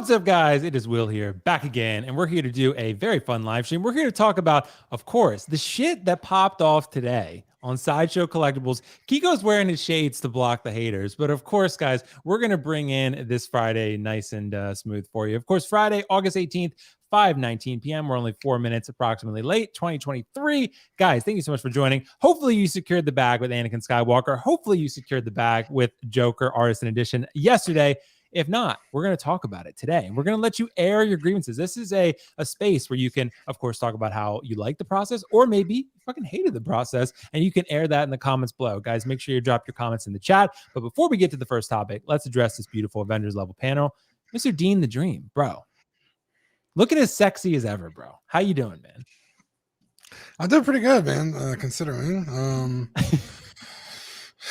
What's up, guys? It is Will here, back again, and we're here to do a very fun live stream. We're here to talk about, of course, the shit that popped off today on Sideshow Collectibles. Keco's wearing his shades to block the haters, but of course, guys, we're going to bring in this Friday nice and smooth for you. Of course, Friday, August 18th, 5:19 p.m. We're only 4 minutes approximately late, 2023. Guys, thank you so much for joining. Hopefully you secured the bag with Anakin Skywalker. Hopefully you secured the bag with Joker Artisan Edition yesterday. If not, we're going to talk about it today. We're going to let you air your grievances. This is a space where you can, of course, talk about how you like the process, or maybe you fucking hated the process, and you can air that in the comments below. Guys, make sure you drop your comments in the chat. But before we get to the first topic, let's address this beautiful Avengers level panel. Mr. Dean the Dream, bro. Looking as sexy as ever, bro. How you doing, man? I'm doing pretty good, man, considering.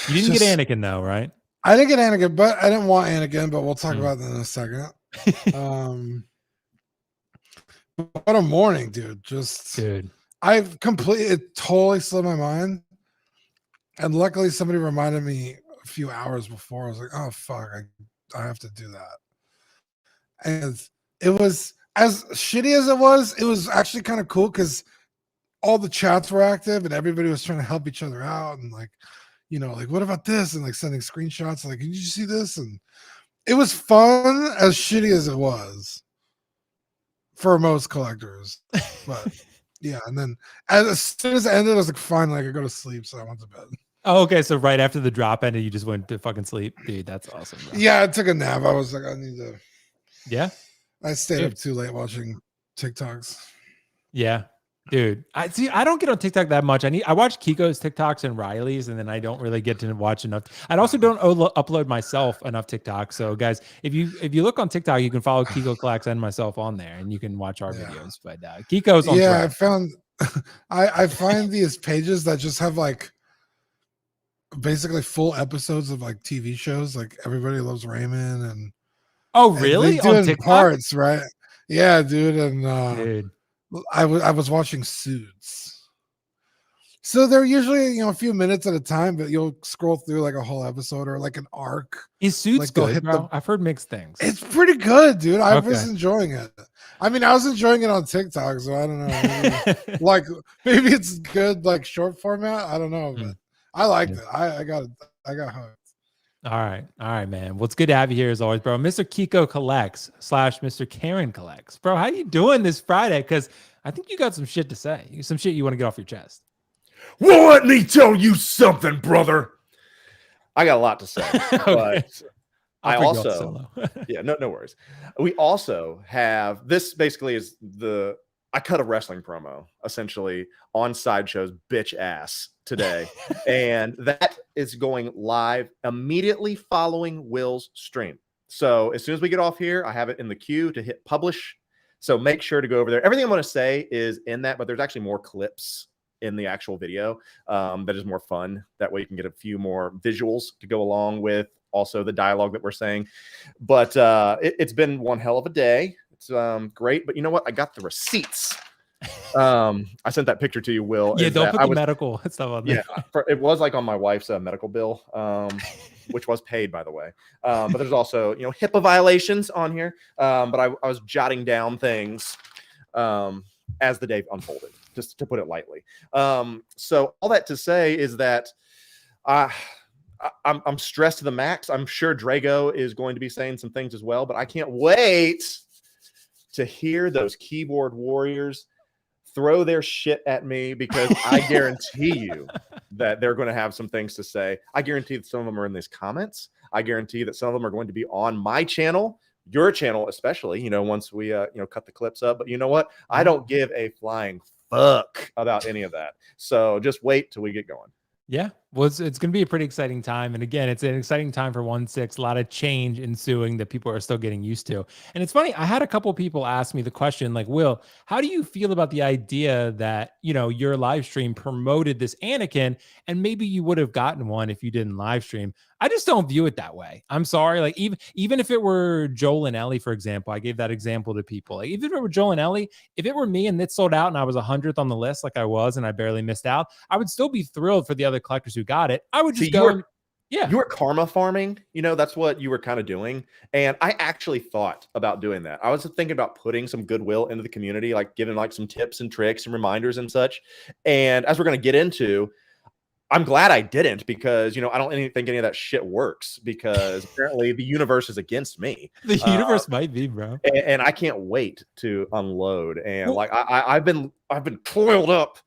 You didn't get Anakin, though, right? I didn't get Anakin, but I didn't want Anakin, but we'll talk about that in a second. What a morning, dude. I've completely, it totally slipped my mind. And luckily somebody reminded me a few hours before. I was like, oh, fuck, I have to do that. And it was, as shitty as it was actually kind of cool because all the chats were active and everybody was trying to help each other out and like, you know, like, what about this? And like sending screenshots, like, did you see this? And it was fun, as shitty as it was for most collectors. But yeah, and then as soon as it ended, I was like, fine, like I go to sleep, so I went to bed. Oh, okay. So right after the drop ended, you just went to fucking sleep. Dude, that's awesome, bro. Yeah, I took a nap. I was like, I need to. Yeah. I stayed up too late watching TikToks. Yeah. Dude, I don't get on TikTok that much. I watch Keco's TikToks and Riley's, and then I don't really get to watch enough. I also don't upload myself enough TikTok. So guys, if you look on TikTok, you can follow Keco Collects and myself on there, and you can watch our videos. But Keco's on Thread. I found I find these pages that just have like basically full episodes of like TV shows, like Everybody Loves Raymond, and really doing on TikTok? Parts, right? Yeah, dude, and dude. I was watching Suits. So they're usually, you know, a few minutes at a time, but you'll scroll through like a whole episode or like an arc. Is Suits like good, bro? I've heard mixed things. It's pretty good, dude. I was enjoying it. I mean, I was enjoying it on TikTok, so I don't know. Maybe it's good, like short format. I don't know, but I liked it. I got hooked. All right, man. Well, it's good to have you here as always, bro. Mr. Keco Collects / Mr. Karen Collects, bro. How you doing this Friday? Because I think you got some shit to say, some shit you want to get off your chest. Well, let me tell you something, brother. I got a lot to say. Okay. But I also, no worries. We also have this. Basically, is I cut a wrestling promo essentially on Sideshow's bitch ass today, and that is going live immediately following Will's stream. So as soon as we get off here, I have it in the queue to hit publish. So make sure to go over there. Everything I'm going to say is in that, but there's actually more clips in the actual video that is more fun. That way you can get a few more visuals to go along with also the dialogue that we're saying. But it's been one hell of a day. It's great, but you know what? I got the receipts. I sent that picture to you, Will. Yeah, don't put the medical stuff on there. Yeah, it was like on my wife's medical bill, which was paid, by the way. But there's also, you know, HIPAA violations on here. But I was jotting down things as the day unfolded, just to put it lightly. So all that to say is that I'm stressed to the max. I'm sure Drago is going to be saying some things as well, but I can't wait to hear those keyboard warriors throw their shit at me, because I guarantee you that they're going to have some things to say. I guarantee that some of them are in these comments. I guarantee that some of them are going to be on my channel, your channel, especially, you know, once we, cut the clips up. But you know what? I don't give a flying fuck about any of that. So just wait till we get going. Yeah, well, it's going to be a pretty exciting time. And again, it's an exciting time for 1/6, a lot of change ensuing that people are still getting used to. And it's funny, I had a couple people ask me the question, like, Will, how do you feel about the idea that, you know, your live stream promoted this Anakin, and maybe you would have gotten one if you didn't live stream? I just don't view it that way. I'm sorry. Like, even if it were Joel and Ellie, for example, I gave that example to people. Like, even if it were Joel and Ellie, if it were me and it sold out and I was 100th on the list, like I was, and I barely missed out, I would still be thrilled for the other collectors who got it. I would just You were karma farming, that's what you were kind of doing. And I actually thought about doing that. I was thinking about putting some goodwill into the community, like giving like some tips and tricks and reminders and such. And as we're going to get into, I'm glad I didn't, because, I don't think any of that shit works, because apparently the universe is against me. The universe might be, bro. And I can't wait to unload. And I've been toiled up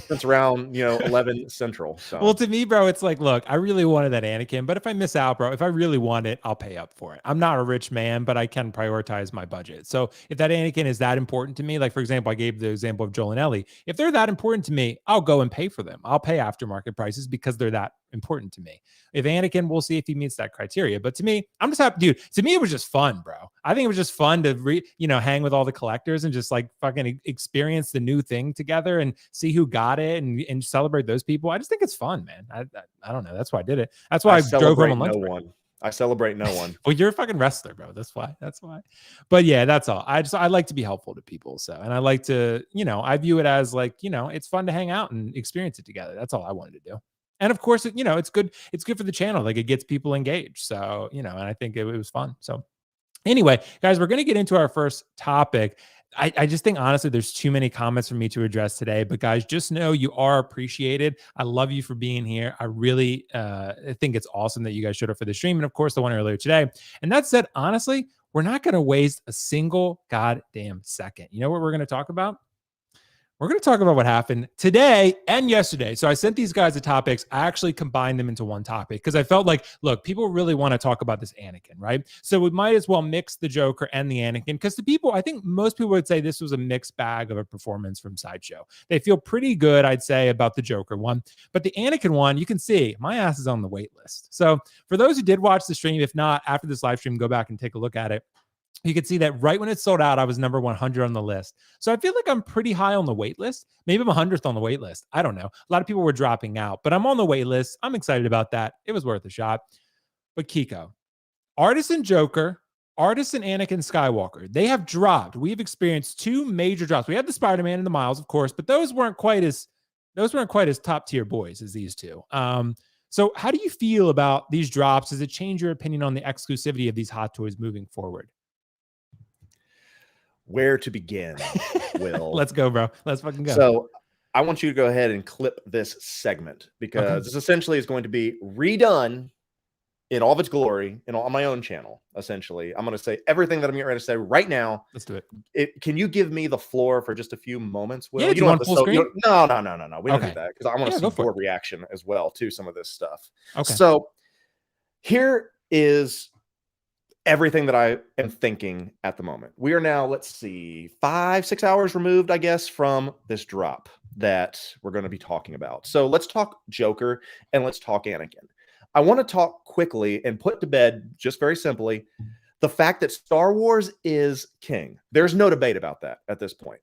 since around 11 Central. So. Well, to me, bro, it's like, look, I really wanted that Anakin, but if I miss out, bro, if I really want it, I'll pay up for it. I'm not a rich man, but I can prioritize my budget. So if that Anakin is that important to me, like for example, I gave the example of Joel and Ellie. If they're that important to me, I'll go and pay for them. I'll pay aftermarket prices because they're that important to me. If Anakin, we'll see if he meets that criteria. But to me, I'm just happy, dude. To me, it was just fun, bro. I think it was just fun to hang with all the collectors and just like fucking experience the new thing together and see who got it and celebrate those people. I just think it's fun, man. I don't know. That's why I did it. That's why I drove home on lunch break. I celebrate no one. Well, you're a fucking wrestler, bro. That's why. But yeah, that's all. I like to be helpful to people. So, and I like to, I view it as like, it's fun to hang out and experience it together. That's all I wanted to do. And of course, it's good. It's good for the channel. Like it gets people engaged. So, and I think it was fun. So anyway, guys, we're going to get into our first topic. I just think, honestly, there's too many comments for me to address today. But guys, just know you are appreciated. I love you for being here. I really think it's awesome that you guys showed up for the stream. And of course, the one earlier today. And that said, honestly, we're not going to waste a single goddamn second. You know what we're going to talk about? We're going to talk about what happened today and yesterday. So I sent these guys the topics. I actually combined them into one topic because I felt like, look, people really want to talk about this Anakin, right? So we might as well mix the Joker and the Anakin, because the people, I think most people would say this was a mixed bag of a performance from Sideshow. They feel pretty good, I'd say, about the Joker one. But the Anakin one, you can see my ass is on the wait list. So for those who did watch the stream, if not, after this live stream, go back and take a look at it. You can see that right when it sold out, I was number 100 on the list. So I feel like I'm pretty high on the wait list. Maybe I'm 100th on the wait list. I don't know. A lot of people were dropping out, but I'm on the wait list. I'm excited about that. It was worth a shot. But Keco, Artisan Joker, Artisan Anakin Skywalker, they have dropped. We've experienced two major drops. We had the Spider-Man and the Miles, of course, but those weren't quite as top tier boys as these two. So how do you feel about these drops? Does it change your opinion on the exclusivity of these hot toys moving forward? Where to begin, Will? Let's go, bro. Let's fucking go. So I want you to go ahead and clip this segment, because this essentially is going to be redone in all of its glory on my own channel. Essentially, I'm going to say everything that I'm getting ready to say right now. Let's do it. Can you give me the floor for just a few moments, Will? Yeah, you don't want full screen? No. We don't do that, because I want to see your reaction as well to some of this stuff. Okay. So here is everything that I am thinking at the moment. We are now, let's see, 5-6 hours removed, I guess, from this drop that we're going to be talking about. So let's talk Joker and let's talk Anakin. I want to talk quickly and put to bed, just very simply, the fact that Star Wars is king. There's no debate about that at this point.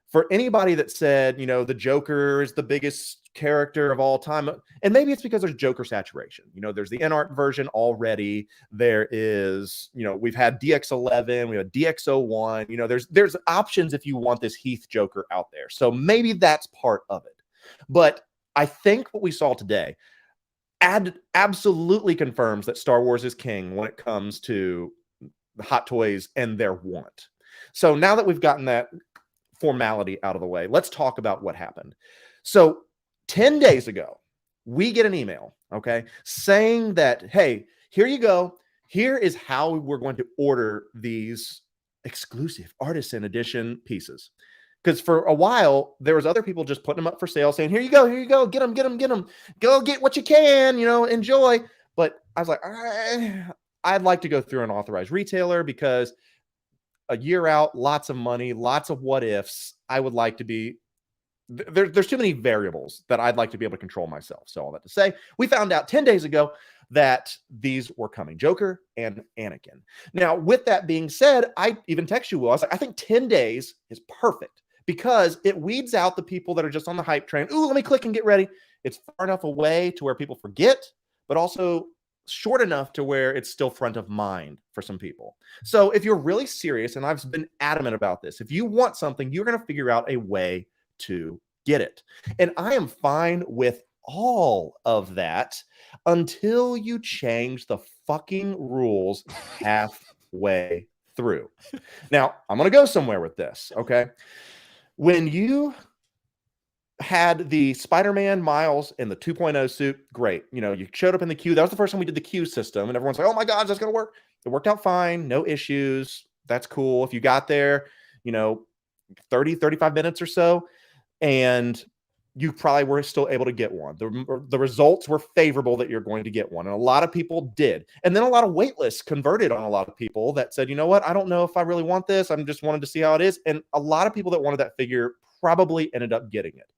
For anybody that said, the Joker is the biggest character of all time, and maybe it's because there's Joker saturation. There's the NART version already. There is, we've had DX11, we have DX01. There's options if you want this Heath Joker out there. So maybe that's part of it. But I think what we saw today absolutely confirms that Star Wars is king when it comes to the hot toys and their want. So now that we've gotten that formality out of the way, let's talk about what happened. So 10 days ago, we get an email, saying that, hey, here you go. Here is how we're going to order these exclusive Artisan edition pieces. Because for a while, there was other people just putting them up for sale, saying, here you go, get them. Go get what you can, enjoy. But I was like, I'd like to go through an authorized retailer, because a year out, lots of money, lots of what ifs. I would like to be there's too many variables that I'd like to be able to control myself. So all that to say, we found out 10 days ago that these were coming, Joker and Anakin. Now, with that being said, I even text you, Will. I was like, I think 10 days is perfect, because it weeds out the people that are just on the hype train. Ooh, let me click and get ready. It's far enough away to where people forget, but also short enough to where it's still front of mind for some people. So if you're really serious, and I've been adamant about this, if you want something, you're going to figure out a way to get it. And I am fine with all of that until you change the fucking rules halfway through. Now, I'm going to go somewhere with this, okay? When you had the Spider-Man Miles in the 2.0 suit, great. You know, you showed up in the queue. That was the first time we did the queue system, and everyone's like, oh my God, that's going to work. It worked out fine. No issues. That's cool. If you got there, 30, 35 minutes or so, and you probably were still able to get one. The results were favorable that you're going to get one. And a lot of people did. And then a lot of wait lists converted on a lot of people that said, you know what? I don't know if I really want this. I'm just wanted to see how it is. And a lot of people that wanted that figure probably ended up getting it.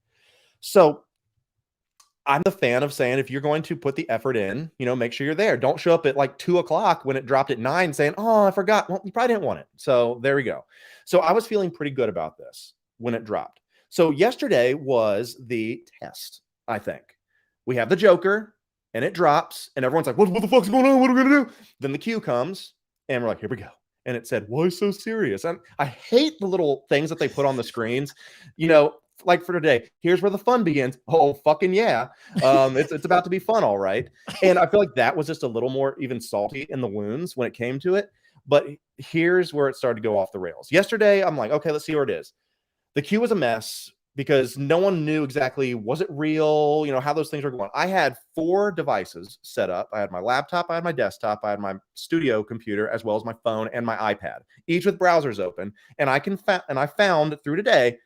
So I'm the fan of saying, if you're going to put the effort in, make sure you're there. Don't show up at like 2:00 when it dropped at 9 saying, oh, I forgot. Well, you probably didn't want it. So there we go. So I was feeling pretty good about this when it dropped. So yesterday was the test, I think. We have the Joker, and it drops, and everyone's like, what the fuck's going on? What are we going to do? Then the queue comes, and we're like, here we go. And it said, why so serious? And I hate the little things that they put on the screens. Like for today, here's where the fun begins. Oh, fucking yeah. It's about to be fun, all right. And I feel like that was just a little more even salty in the wounds when it came to it. But here's where it started to go off the rails. Yesterday, I'm like, okay, let's see where it is. The queue was a mess because no one knew exactly, was it real? How those things were going. I had 4 devices set up. I had my laptop, I had my desktop, I had my studio computer, as well as my phone and my iPad, each with browsers open. And I found through today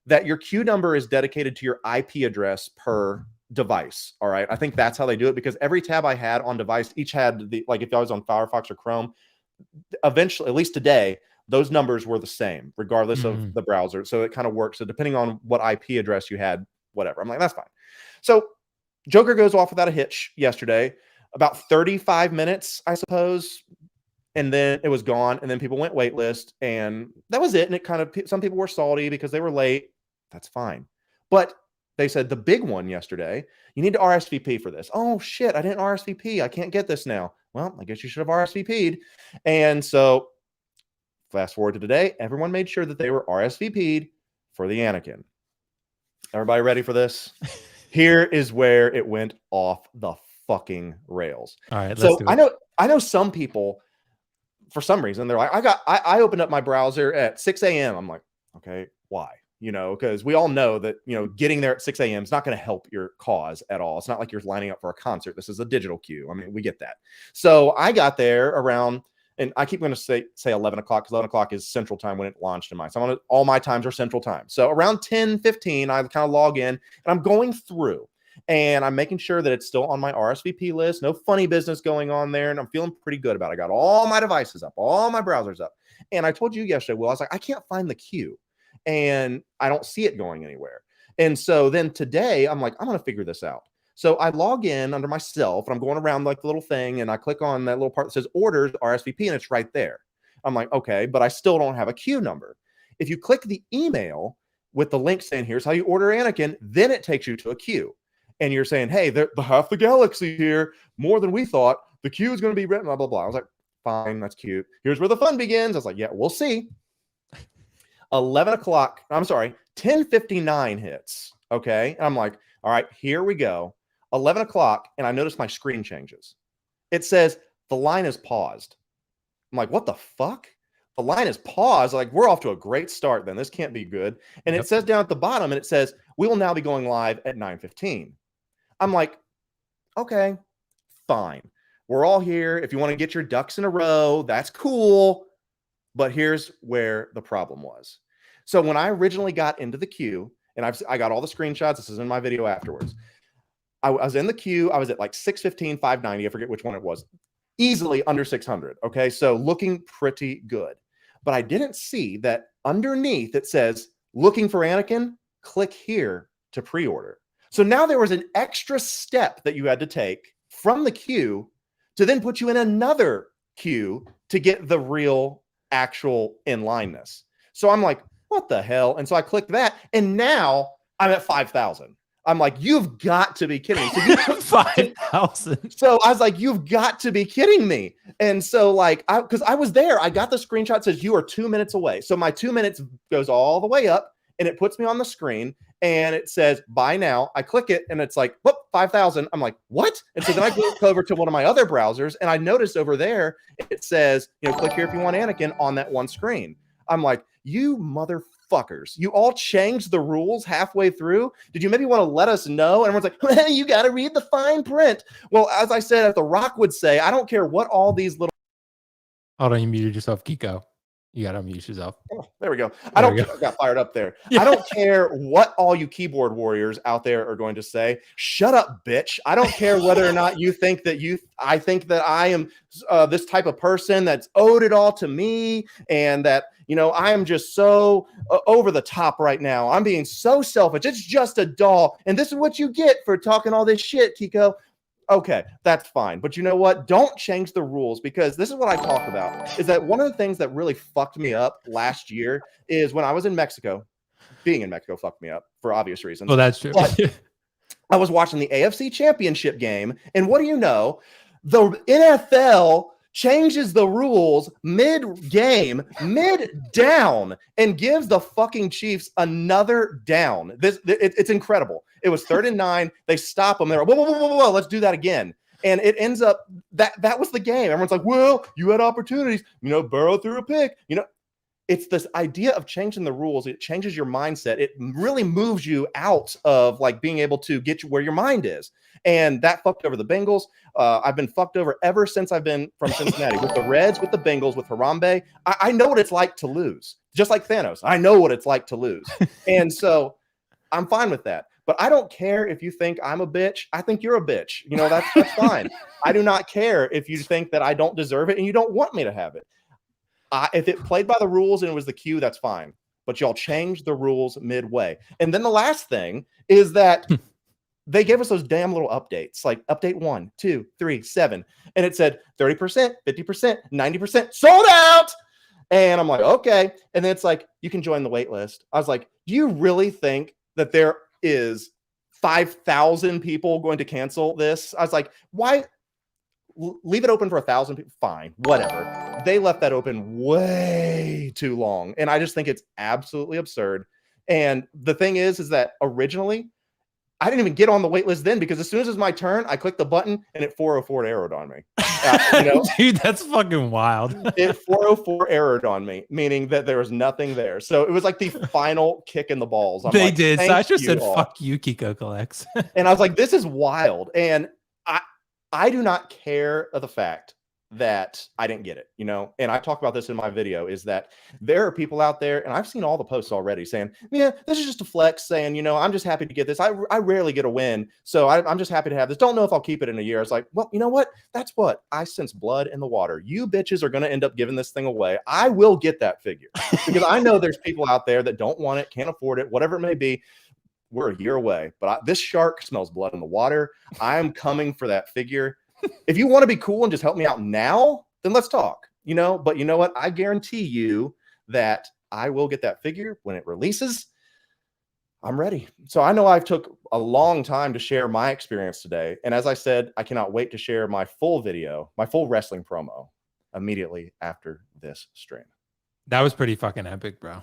that your queue number is dedicated to your IP address per device. All right. I think that's how they do it, because every tab I had on device, each had if I was on Firefox or Chrome, eventually, at least today, those numbers were the same, regardless of the browser. So it kind of works. So depending on what IP address you had, whatever. I'm like, that's fine. So Joker goes off without a hitch yesterday, about 35 minutes, I suppose. And then it was gone. And then people went wait list, and that was it. And it kind of, some people were salty because they were late. That's fine. But they said the big one yesterday, you need to RSVP for this. Oh shit, I didn't RSVP. I can't get this now. Well, I guess you should have RSVP'd. And so fast forward to today, everyone made sure that they were RSVP'd for the Anakin. Everybody ready for this? Here is where it went off the fucking rails. All right, so I know some people, for some reason, they're like, I opened up my browser at 6 a.m. I'm like, okay, why? Because we all know that, getting there at 6 a.m. is not going to help your cause at all. It's not like you're lining up for a concert. This is a digital queue. I mean, we get that. So I got there around, and I keep going to say 11 o'clock, because 11 o'clock is Central Time when it launched in mine. So all my times are Central Time. So around 10:15, I kind of log in, and I'm going through, and I'm making sure that it's still on my RSVP list. No funny business going on there, and I'm feeling pretty good about it. I got all my devices up, all my browsers up. And I told you yesterday, Will, I was like, I can't find the queue, and I don't see it going anywhere. And so then today, I'm like, I'm going to figure this out. So I log in under myself, and I'm going around like the little thing, and I click on that little part that says orders RSVP, and it's right there. I'm like, okay, but I still don't have a queue number. If you click the email with the link saying, here's how you order Anakin, then it takes you to a queue. And you're saying, hey, the half the galaxy here, more than we thought. The queue is going to be written, blah, blah, blah. I was like, fine, that's cute. Here's where the fun begins. I was like, yeah, we'll see. 10:59 hits. Okay. And I'm like, all right, here we go. 11 o'clock, and I notice my screen changes. It says the line is paused. I'm like, what the fuck? The line is paused. Like, we're off to a great start then. This can't be good. And It says down at the bottom, and it says, we will now be going live at 9:15. I'm like, okay, fine. We're all here. If you want to get your ducks in a row, that's cool. But here's where the problem was. So when I originally got into the queue, and I got all the screenshots, this is in my video afterwards. I was in the queue. I was at like 615, 590. I forget which one it was. Easily under 600. Okay. So looking pretty good. But I didn't see that underneath it says, looking for Anakin, click here to pre-order. So now there was an extra step that you had to take from the queue to then put you in another queue to get the real actual inlineness. So I'm like, what the hell? And so I clicked that, and now I'm at 5,000. I'm like, you've got to be kidding me. So 5,000. So I was like, you've got to be kidding me. And so because I was there, I got the screenshot, says you are 2 minutes away. So my 2 minutes goes all the way up, and it puts me on the screen. and it says buy now. I click it and it's like, whoop, 5,000. I'm like, what? And so then I go over to one of my other browsers and I noticed over there it says, click here if you want Anakin on that one screen. I'm like, you motherfuckers, you all changed the rules halfway through. Did you maybe want to let us know? And everyone's like, well, you got to read the fine print. Well, as I said, as The Rock would say, I don't care what all these little. Hold on, you muted yourself, Keco. You got to unmute yourself. Oh, there we go. I got fired up there. Yeah. I don't care what all you keyboard warriors out there are going to say. Shut up, bitch. I don't care whether or not you think that I think that I am this type of person that's owed it all to me and that, I am just so over the top right now. I'm being so selfish. It's just a doll. And this is what you get for talking all this shit, Keco. Okay, that's fine. But you know what? Don't change the rules, because this is what I talk about, is that one of the things that really fucked me up last year is when I was in Mexico. Being in Mexico fucked me up for obvious reasons. Well, that's true. But I was watching the AFC Championship game, and what do you know? The NFL changes the rules mid-game, mid-down, and gives the fucking Chiefs another down. It's incredible. It was 3rd and 9. They stop them. They're like, whoa, let's do that again. And it ends up that was the game. Everyone's like, well, you had opportunities, Burrow threw a pick. It's this idea of changing the rules. It changes your mindset. It really moves you out of like being able to get you where your mind is. And that fucked over the Bengals. I've been fucked over ever since I've been from Cincinnati with the Reds, with the Bengals, with Harambe. I know what it's like to lose, just like Thanos. I know what it's like to lose. And so I'm fine with that. But I don't care if you think I'm a bitch. I think you're a bitch. That's fine. I do not care if you think that I don't deserve it and you don't want me to have it. If it played by the rules and it was the cue, that's fine. But y'all changed the rules midway. And then the last thing is that they gave us those damn little updates, like update 1, 2, 3, 7. And it said 30%, 50%, 90%, sold out. And I'm like, okay. And then it's like, you can join the wait list. I was like, do you really think that there is 5,000 people going to cancel this? I was like, why? Leave it open for 1,000 people. Fine, whatever. They left that open way too long. And I just think it's absolutely absurd. And the thing is that originally, I didn't even get on the wait list then, because as soon as it was my turn, I clicked the button and it 404 arrowed on me. Dude, that's fucking wild. It 404 errored on me, meaning that there was nothing there. So it was like the final kick in the balls. They did. Sasha said, fuck you, Keco Collects. And I was like, this is wild. And I do not care of the fact that I didn't get it, and I talk about this in my video, is that there are people out there, and I've seen all the posts already saying, yeah, this is just a flex, saying, I'm just happy to get this. I rarely get a win, so I'm just happy to have this. Don't know if I'll keep it in a year. I was like, well, you know what? That's what I sense blood in the water. You bitches are going to end up giving this thing away. I will get that figure, because I know there's people out there that don't want it, can't afford it, whatever it may be. We're a year away, but this shark smells blood in the water. I am coming for that figure. If you want to be cool and just help me out now, then let's talk, but you know what? I guarantee you that I will get that figure when it releases. I'm ready. So I know I've took a long time to share my experience today. And as I said, I cannot wait to share my full video, my full wrestling promo immediately after this stream. That was pretty fucking epic, bro.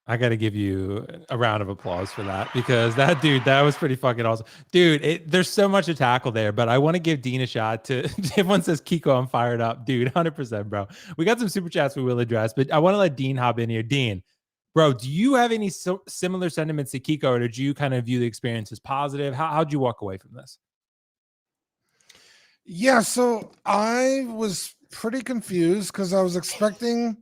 I got to give you a round of applause for that, because that was pretty fucking awesome. Dude, there's so much to tackle there, but I want to give Dean a shot to, everyone says, Keco, I'm fired up. Dude, 100%, bro. We got some super chats we will address, but I want to let Dean hop in here. Dean, bro, do you have any similar sentiments to Keco, or did you kind of view the experience as positive? How'd you walk away from this? Yeah, so I was pretty confused because I was expecting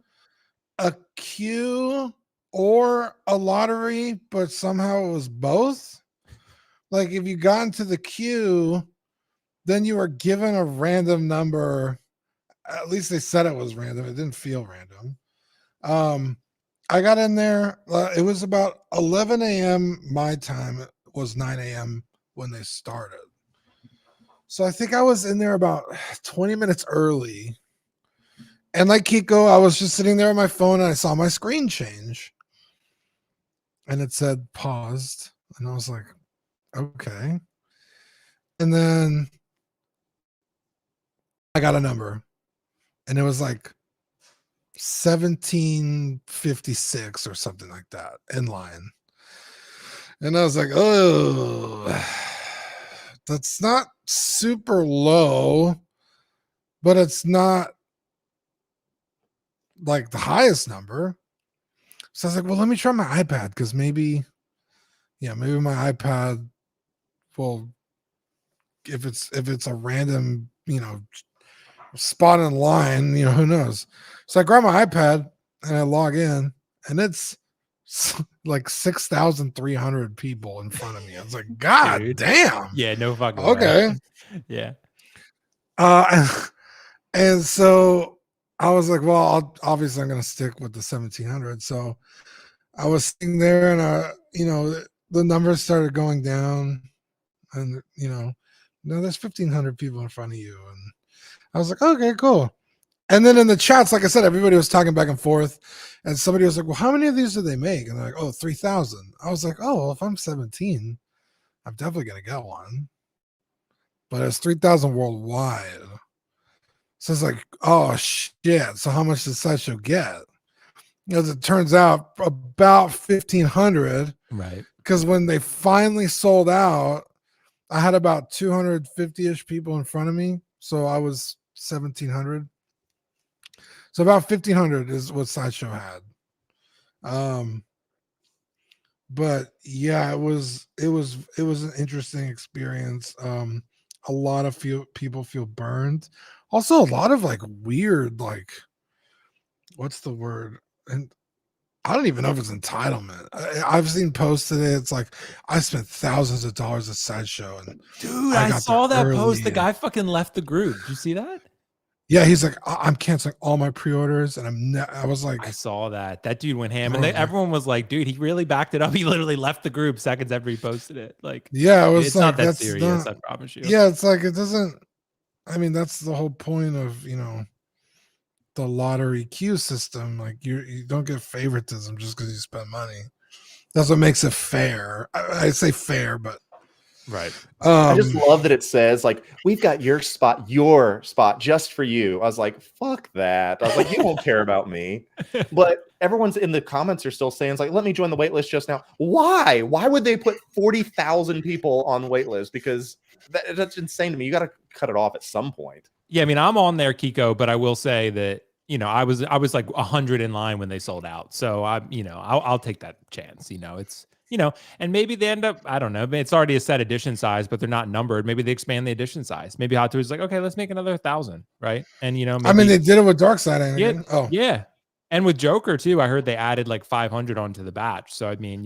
a queue or a lottery, but somehow it was both. Like if you got into the queue, then you were given a random number. At least they said it was random. It didn't feel random. I got in there. It was about 11 a.m. my time. It was 9 a.m. when they started. So I think I was in there about 20 minutes early. And like Keco, I was just sitting there on my phone and I saw my screen change. And it said paused. And I was like, okay. And then I got a number. And it was like 1756 or something like that in line. And I was like, oh, that's not super low, but it's not like the highest number. So I was like, well, let me try my iPad because maybe my iPad will, if it's a random, spot in line, who knows? So I grab my iPad and I log in, and it's like 6,300 people in front of me. I was like, God Dude. damn. Yeah, no fucking okay. way. Yeah. And so I was like, well, obviously I'm going to stick with the 1,700. So I was sitting there, and the numbers started going down, and no, there's 1,500 people in front of you, and I was like, okay, cool. And then in the chats, like I said, everybody was talking back and forth, and somebody was like, well, how many of these do they make? And they're like, oh, 3,000. I was like, oh, well, if I'm 17, I'm definitely gonna get one, but it's 3,000 worldwide. So it's like, oh shit. So how much does Sideshow get? As it turns out, about 1,500. Right. Because when they finally sold out, I had about 250-ish people in front of me. So I was 1,700. So about 1,500 is what Sideshow had. But yeah, it was an interesting experience. A lot of people feel burned. Also, a lot of like weird, like, what's the word? And I don't even know if it's entitlement. I've seen posts today. It's like, I spent thousands of dollars at Sideshow, and dude, I saw that post. The guy fucking left the group. Did you see that? Yeah, he's like, I'm canceling all my pre-orders, and I was like, I saw that. That dude went ham, and everyone was like, dude, he really backed it up. He literally left the group seconds after he posted it. Like, yeah, it was it's like, not that serious. I promise you. Yeah, it's like, it doesn't. I mean, that's the whole point of the lottery queue system. Like, you don't get favoritism just because you spend money. That's what makes it fair. I say fair, but right. I just love that it says like, we've got your spot just for you. I was like, fuck that. I was like, you won't care about me. But everyone's in the comments are still saying, it's like, let me join the waitlist just now. Why would they put 40,000 people on the waitlist? Because that's insane to me. You got to cut it off at some point. Yeah, I mean, I'm on there, Keco, but I will say that I was like 100 in line when they sold out. So I'll take that chance. It's and maybe they end up, I don't know, it's already a set edition size, but they're not numbered. Maybe they expand the edition size. Maybe Hot Toys is like, okay, let's make another 1,000, right? And maybe, I mean, they did it with Darkseid. Yeah. And with Joker too, I heard they added like 500 onto the batch. So I mean,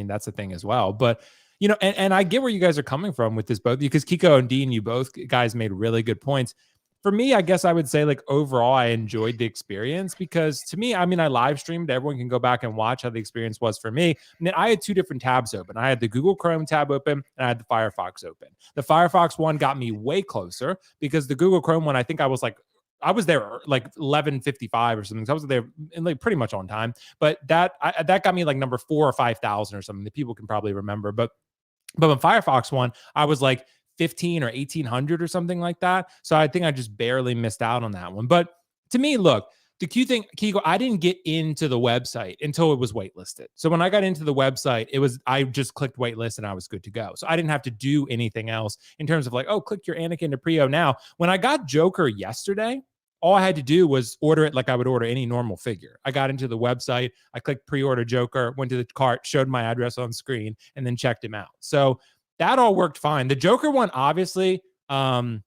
that's the thing as well. But and I get where you guys are coming from with this both, because Keco and Dean, you both guys made really good points. For me, I guess I would say, like, overall, I enjoyed the experience, because to me, I mean, I live streamed. Everyone can go back and watch how the experience was for me. And then I had two different tabs open. I had the Google Chrome tab open, and I had the Firefox open. The Firefox one got me way closer, because the Google Chrome one, I think I was there like 11:55 or something. So I was there like pretty much on time. But that got me like number 4,000 or 5,000 or something that people can probably remember. But on Firefox one, I was like 15 or 1,800 or something like that. So I think I just barely missed out on that one. But to me, look, the Q thing, Keco, I didn't get into the website until it was waitlisted. So when I got into the website, I just clicked waitlist and I was good to go. So I didn't have to do anything else in terms of like, oh, click your Anakin to Prio now. When I got Joker yesterday, all I had to do was order it like I would order any normal figure. I got into the website, I clicked pre-order Joker, went to the cart, showed my address on screen, and then checked him out. So that all worked fine. The Joker one obviously went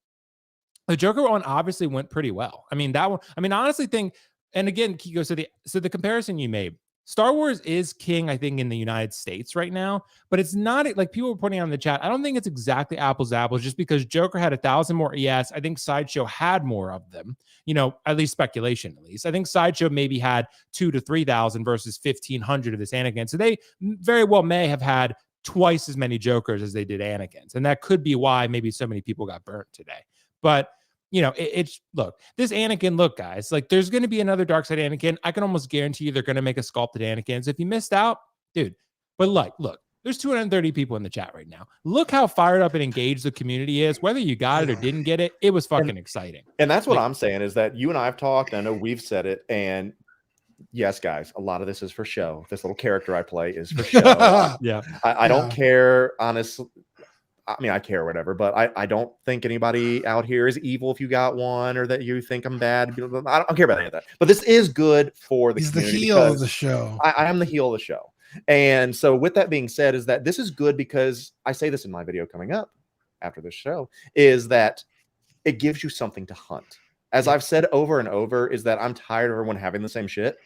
pretty well. I mean, that one, I mean, I honestly think, and again, Keco, so the comparison you made, Star Wars is king, I think, in the United States right now, but it's not like people were putting on the chat. I don't think it's exactly apples to apples, just because Joker had 1,000 more ES. I think Sideshow had more of them, at least speculation, at least. I think Sideshow maybe had 2,000 to 3,000 versus 1,500 of this Anakin. So they very well may have had twice as many Jokers as they did Anakins. And that could be why maybe so many people got burnt today. But look, this Anakin, look, guys, like, there's going to be another Darkseid Anakin. I can almost guarantee you they're going to make a sculpted Anakin. So if you missed out, dude, but look, there's 230 people in the chat right now. Look how fired up and engaged the community is. Whether you got it or didn't get it, it was fucking exciting. And that's what I'm saying, is that you and I have talked, I know we've said it, and yes, guys, a lot of this is for show. This little character I play is for show. Yeah. I don't care, honestly. I mean, I care, whatever, but I don't think anybody out here is evil if you got one or that you think I'm bad. I don't care about any of that. But this is good for the community. He's the heel of the show. I am the heel of the show. And so with that being said, is that this is good because I say this in my video coming up after this show, is that it gives you something to hunt. As I've said over and over, is that I'm tired of everyone having the same shit.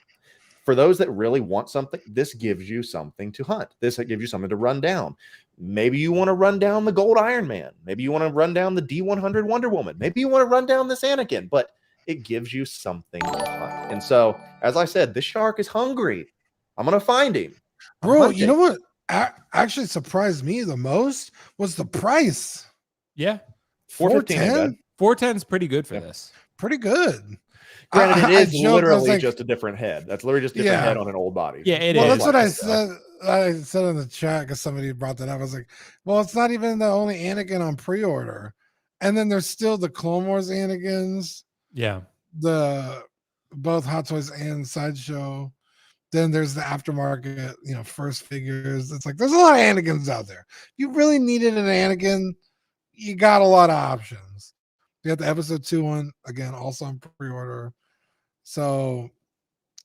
For those that really want something, this gives you something to hunt. This gives you something to run down. Maybe you want to run down the Gold Iron Man. Maybe you want to run down the D100 Wonder Woman. Maybe you want to run down this Anakin, but it gives you something to hunt. And so, as I said, this shark is hungry. I'm going to find him. Bro, you know what actually surprised me the most was the price. Yeah. $410. 410 is pretty good for this. Pretty good. Granted, it is literally just a different head. That's literally just a different head on an old body. Yeah, it well, is. That's what I said. I said in the chat because somebody brought that up. I was like, well, it's not even the only Anakin on pre-order. And then there's still the Clone Wars Anakins. Yeah. Both Hot Toys and Sideshow. Then there's the aftermarket, first figures. It's like there's a lot of Anakins out there. If you really needed an Anakin, you got a lot of options. You got the episode 2 one, again, also on pre-order. So,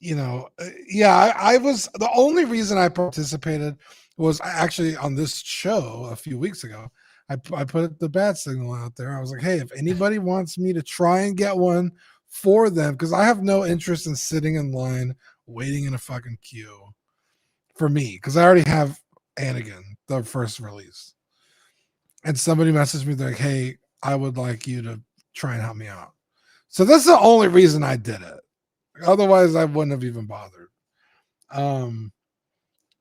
I was, the only reason I participated was actually on this show a few weeks ago. I put the bat signal out there. I was like, hey, if anybody wants me to try and get one for them, because I have no interest in sitting in line waiting in a fucking queue for me, because I already have Anakin, the first release. And somebody messaged me like, hey, I would like you to try and help me out. So that's the only reason I did it. Otherwise, I wouldn't have even bothered.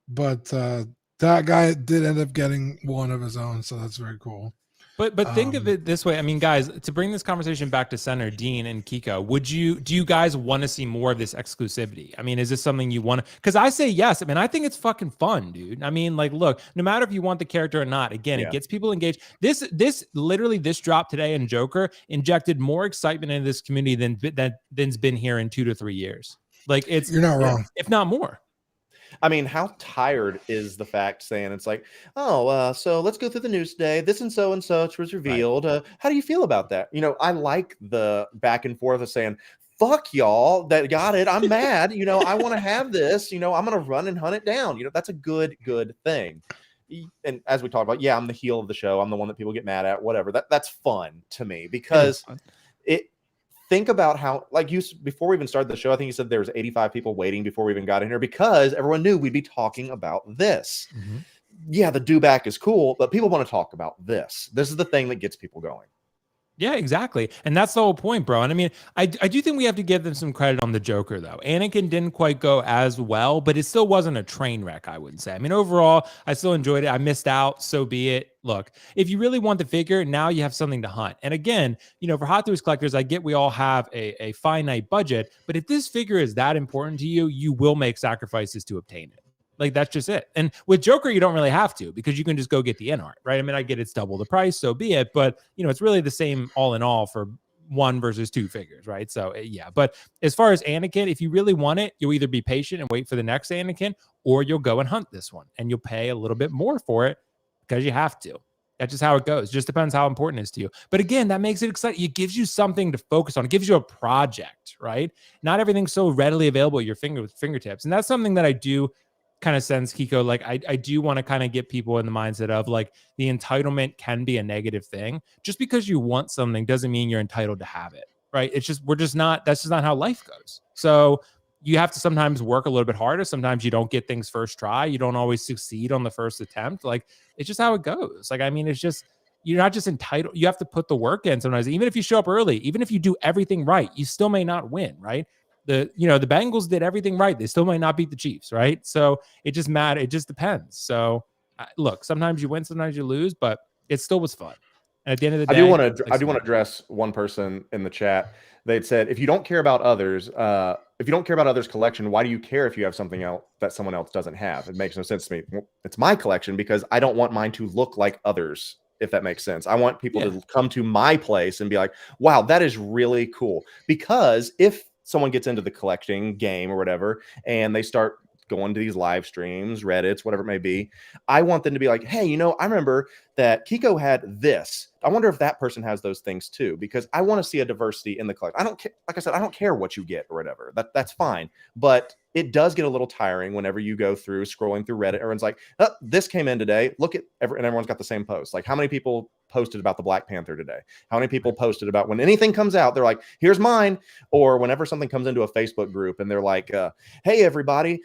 But that guy did end up getting one of his own, so that's very cool. But think of it this way. I mean, guys, to bring this conversation back to center, Dean and Keco, do you guys want to see more of this exclusivity? I mean, is this something you want to? Because I say yes. I mean, I think it's fucking fun, dude. I mean, like, look, no matter if you want the character or not, again, it gets people engaged. This drop today in Joker injected more excitement into this community than's been here in 2 to 3 years. Like, you're not wrong, if not more. I mean, how tired is the fact saying it's like, so let's go through the news today. This and such was revealed. Right. How do you feel about that? I like the back and forth of saying, fuck y'all that got it. I'm mad. I want to have this. I'm going to run and hunt it down. That's a good thing. And as we talked about, I'm the heel of the show. I'm the one that people get mad at, whatever. That's fun to me because think about how, like before we even started the show, I think you said there was 85 people waiting before we even got in here because everyone knew we'd be talking about this. Mm-hmm. Yeah, the Dewback is cool, but people want to talk about this. This is the thing that gets people going. Yeah, exactly. And that's the whole point, bro. And I mean, I do think we have to give them some credit on the Joker, though. Anakin didn't quite go as well, but it still wasn't a train wreck, I wouldn't say. I mean, overall, I still enjoyed it. I missed out, so be it. Look, if you really want the figure, now you have something to hunt. And again, for Hot Toys collectors, I get we all have a finite budget, but if this figure is that important to you, you will make sacrifices to obtain it. Like, that's just it. And with Joker, you don't really have to because you can just go get the in art, right? I mean, I get it's double the price, so be it. But, it's really the same all in all for 1 versus 2 figures, right? So, yeah. But as far as Anakin, if you really want it, you'll either be patient and wait for the next Anakin, or you'll go and hunt this one. And you'll pay a little bit more for it because you have to. That's just how it goes. Just depends how important it is to you. But again, that makes it exciting. It gives you something to focus on. It gives you a project, right? Not everything's so readily available at your fingertips. And that's something that I do kind of sense, Keco. Like, I do want to kind of get people in the mindset of like the entitlement can be a negative thing. Just because you want something doesn't mean you're entitled to have it, right? It's just, that's just not how life goes. So you have to sometimes work a little bit harder. Sometimes you don't get things first try. You don't always succeed on the first attempt. Like, it's just how it goes. Like, I mean, it's just, you're not just entitled. You have to put the work in sometimes. Even if you show up early, even if you do everything right, you still may not win, right? The Bengals did everything right. They still might not beat the Chiefs, right? So it just matters. It just depends. So look, sometimes you win, sometimes you lose, but it still was fun. And at the end of the day, I do want to address one person in the chat. They'd said, if you don't care about others, collection, why do you care if you have something else that someone else doesn't have? It makes no sense to me. Well, it's my collection because I don't want mine to look like others, if that makes sense. I want people to come to my place and be like, wow, that is really cool. Because if someone gets into the collecting game or whatever, and they start going to these live streams, Reddits, whatever it may be, I want them to be like, hey, you know, I remember that Keco had this. I wonder if that person has those things too, because I want to see a diversity in the collection. I don't care. Like I said, I don't care what you get or whatever. That's fine. But it does get a little tiring whenever you go through scrolling through Reddit. Everyone's like, oh, this came in today. Look at and everyone's got the same post. Like, how many people posted about the Black Panther today? How many people posted about when anything comes out, they're like, here's mine. Or whenever something comes into a Facebook group and they're like, hey, everybody,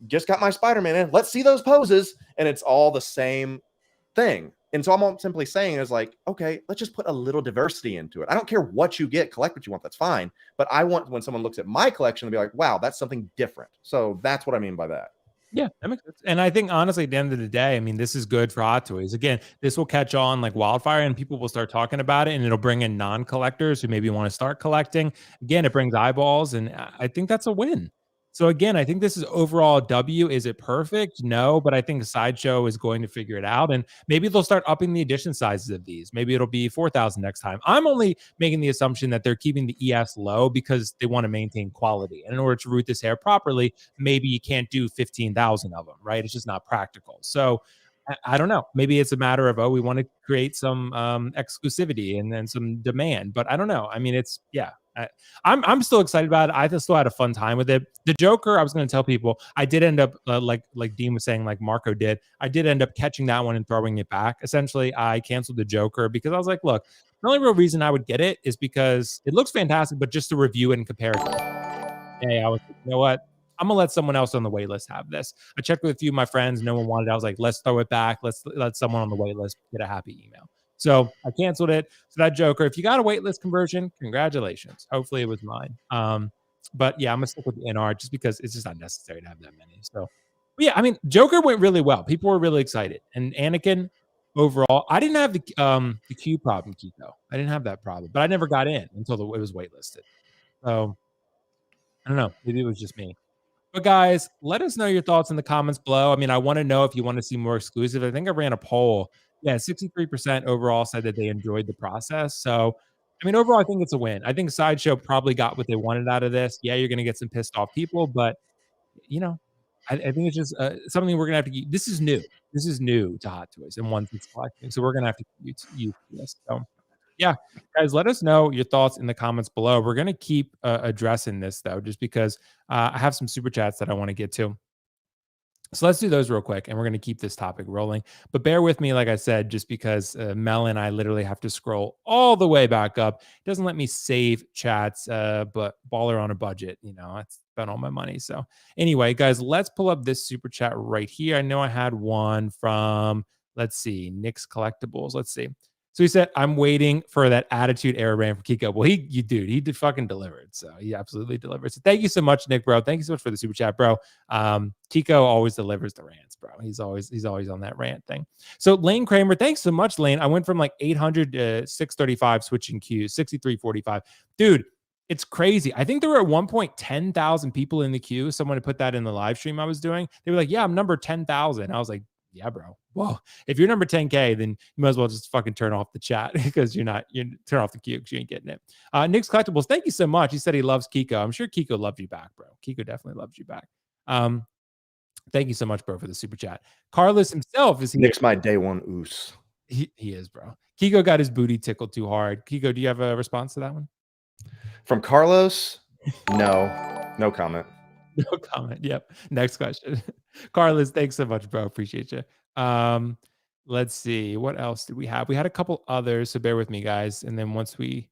just got my Spider-Man in. Let's see those poses. And it's all the same thing. And so I'm simply saying is like, okay, let's just put a little diversity into it. I don't care what you get, collect what you want. That's fine. But I want when someone looks at my collection to be like, wow, that's something different. So that's what I mean by that. Yeah, that makes sense. And I think honestly, at the end of the day, I mean, this is good for Hot Toys. Again, this will catch on like wildfire and people will start talking about it, and it'll bring in non-collectors who maybe want to start collecting. Again, it brings eyeballs, and I think that's a win. So again, I think this is overall a W. Is it perfect? No, but I think Sideshow is going to figure it out, and maybe they'll start upping the edition sizes of these. Maybe it'll be 4,000 next time. I'm only making the assumption that they're keeping the EFs low because they want to maintain quality. And in order to root this hair properly, maybe you can't do 15,000 of them, right? It's just not practical. So I don't know. Maybe it's a matter of, oh, we want to create some exclusivity and then some demand, but I don't know. I mean, it's, yeah. I'm still excited about it. I still had a fun time with it. The Joker, I was going to tell people, I did end up like Dean was saying, like Marco did. I did end up catching that one and throwing it back. Essentially, I canceled the Joker because I was like, look, the only real reason I would get it is because it looks fantastic, but just to review it and compare it. Hey, I was like, you know what? I'm gonna let someone else on the wait list have this. I checked with a few of my friends. No one wanted it. I was like, let's throw it back. Let's let someone on the wait list get a happy email. So I canceled it. So that Joker, if you got a waitlist conversion, congratulations. Hopefully it was mine. But yeah, I'm gonna stick with the NR just because it's just not necessary to have that many. So yeah, I mean, Joker went really well. People were really excited. And Anakin, overall, I didn't have the Q problem, Keco. I didn't have that problem, but I never got in until it was waitlisted. So I don't know. Maybe it was just me. But guys, let us know your thoughts in the comments below. I mean, I want to know if you want to see more exclusive. I think I ran a poll. Yeah, 63% overall said that they enjoyed the process. So, I mean, overall, I think it's a win. I think Sideshow probably got what they wanted out of this. Yeah, you're going to get some pissed off people, but, you know, I think it's just something we're going to have to – this is new. This is new to Hot Toys and One Piece collecting. So we're going to have to use this. So, yeah, guys, let us know your thoughts in the comments below. We're going to keep addressing this, though, just because I have some super chats that I want to get to. So let's do those real quick, and we're going to keep this topic rolling. But bear with me, like I said, just because Mel and I literally have to scroll all the way back up. It doesn't let me save chats, but baller on a budget, you know, I spent all my money. So anyway, guys, let's pull up this super chat right here. I know I had one from, let's see, Nick's Collectibles. Let's see. So he said, I'm waiting for that Attitude Era brand for Keco. Well, he did fucking delivered. So he absolutely delivered. So thank you so much, Nick, bro. Thank you so much for the super chat, bro. Keco always delivers the rants, bro. He's always on that rant thing. So Lane Kramer, thanks so much, Lane. I went from like 800 to 635 switching queues, 6345. Dude, it's crazy. I think there were at one point 10,000 people in the queue. Someone had put that in the live stream I was doing. They were like, yeah, I'm number 10,000. I was like, yeah, bro. Well, if you're number 10K, then you might as well just fucking turn off the chat because you turn off the queue because you ain't getting it. Nick's Collectibles, thank you so much. He said he loves Keco. I'm sure Keco loved you back, bro. Keco definitely loves you back. Thank you so much, bro, for the super chat. Carlos himself is here. Nick's my day one oos. He is, bro. Keco got his booty tickled too hard. Keco, do you have a response to that one? From Carlos? No comment. No comment. Yep. Next question. Carlos, thanks so much, bro. Appreciate you. Let's see. What else did we have? We had a couple others, so bear with me, guys. And then once we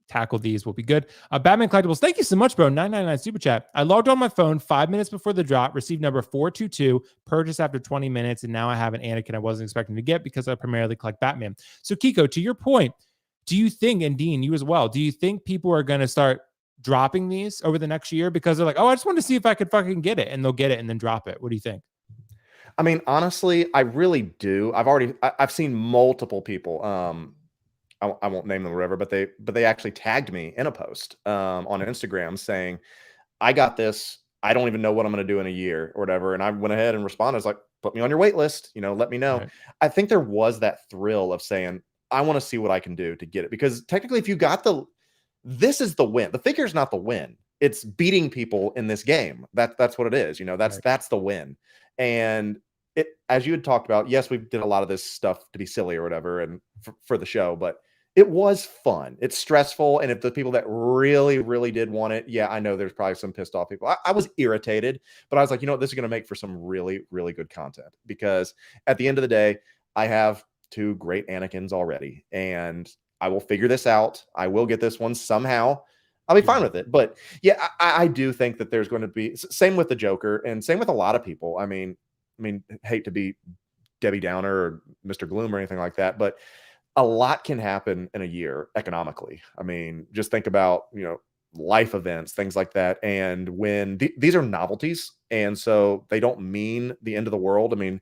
tackle these, we'll be good. Batman Collectibles, thank you so much, bro. 999 super chat. I logged on my phone 5 minutes before the drop, received number 422, purchased after 20 minutes, and now I have an Anakin I wasn't expecting to get because I primarily collect Batman. So, Keco, to your point, do you think, and Dean, you as well, do you think people are going to start dropping these over the next year because they're like, oh, I just want to see if I could fucking get it, and they'll get it and then drop it? What do you think? I mean, honestly, I really do. I've seen multiple people. I won't name them or whatever, but they actually tagged me in a post on Instagram saying, I got this. I don't even know what I'm going to do in a year or whatever. And I went ahead and responded. I was like, put me on your wait list, let me know. Right. I think there was that thrill of saying, I want to see what I can do to get it. Because technically, if you got this is the win. The figure is not the win. it's beating people in this game. That's what it is. You know, that's the win. And it, as you had talked about, yes, we did a lot of this stuff to be silly or whatever, and for the show, but it was fun. It's stressful. And if the people that really, really did want it, yeah, I know there's probably some pissed off people. I was irritated, but I was like, you know what, this is going to make for some really, really good content, because at the end of the day, I have 2 great Anakins already, and I will figure this out. I will get this one somehow. I'll be fine with it. But yeah, I do think that there's going to be same with the Joker, and same with a lot of people. I mean, hate to be Debbie Downer or Mr. Gloom or anything like that, but a lot can happen in a year economically. I mean, just think about, you know, life events, things like that. And when these are novelties, and so they don't mean the end of the world. I mean,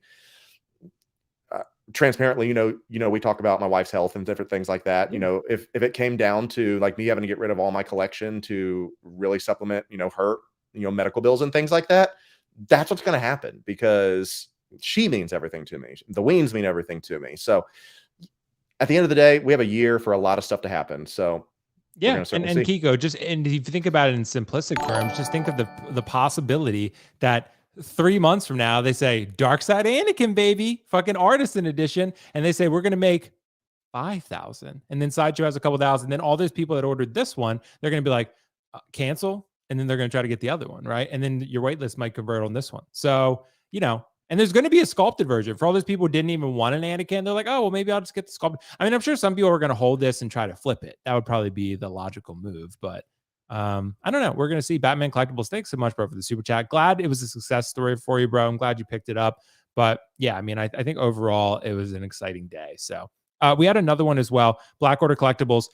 transparently, you know, we talk about my wife's health and different things like that. You know, if it came down to like me having to get rid of all my collection to really supplement, you know, her, you know, medical bills and things like that, that's what's going to happen, because she means everything to me. The Weens mean everything to me. So at the end of the day, we have a year for a lot of stuff to happen. So yeah, and Keco, and if you think about it in simplistic terms, just think of the possibility that 3 months from now they say Dark Side Anakin, baby, fucking Artisan edition, and they say we're gonna make 5,000, and then Sideshow has a couple thousand. Then all those people that ordered this one, they're gonna be like, cancel, and then they're gonna try to get the other one, right? And then your waitlist might convert on this one. So you know. And there's going to be a sculpted version for all those people who didn't even want an Anakin. They're like, oh, well, maybe I'll just get the sculpted. I mean, I'm sure some people are going to hold this and try to flip it. That would probably be the logical move. But I don't know. We're going to see. Batman Collectibles, thanks so much, bro, for the super chat. Glad it was a success story for you, bro. I'm glad you picked it up. But yeah, I mean, I think overall it was an exciting day. So we had another one as well. Black Order Collectibles.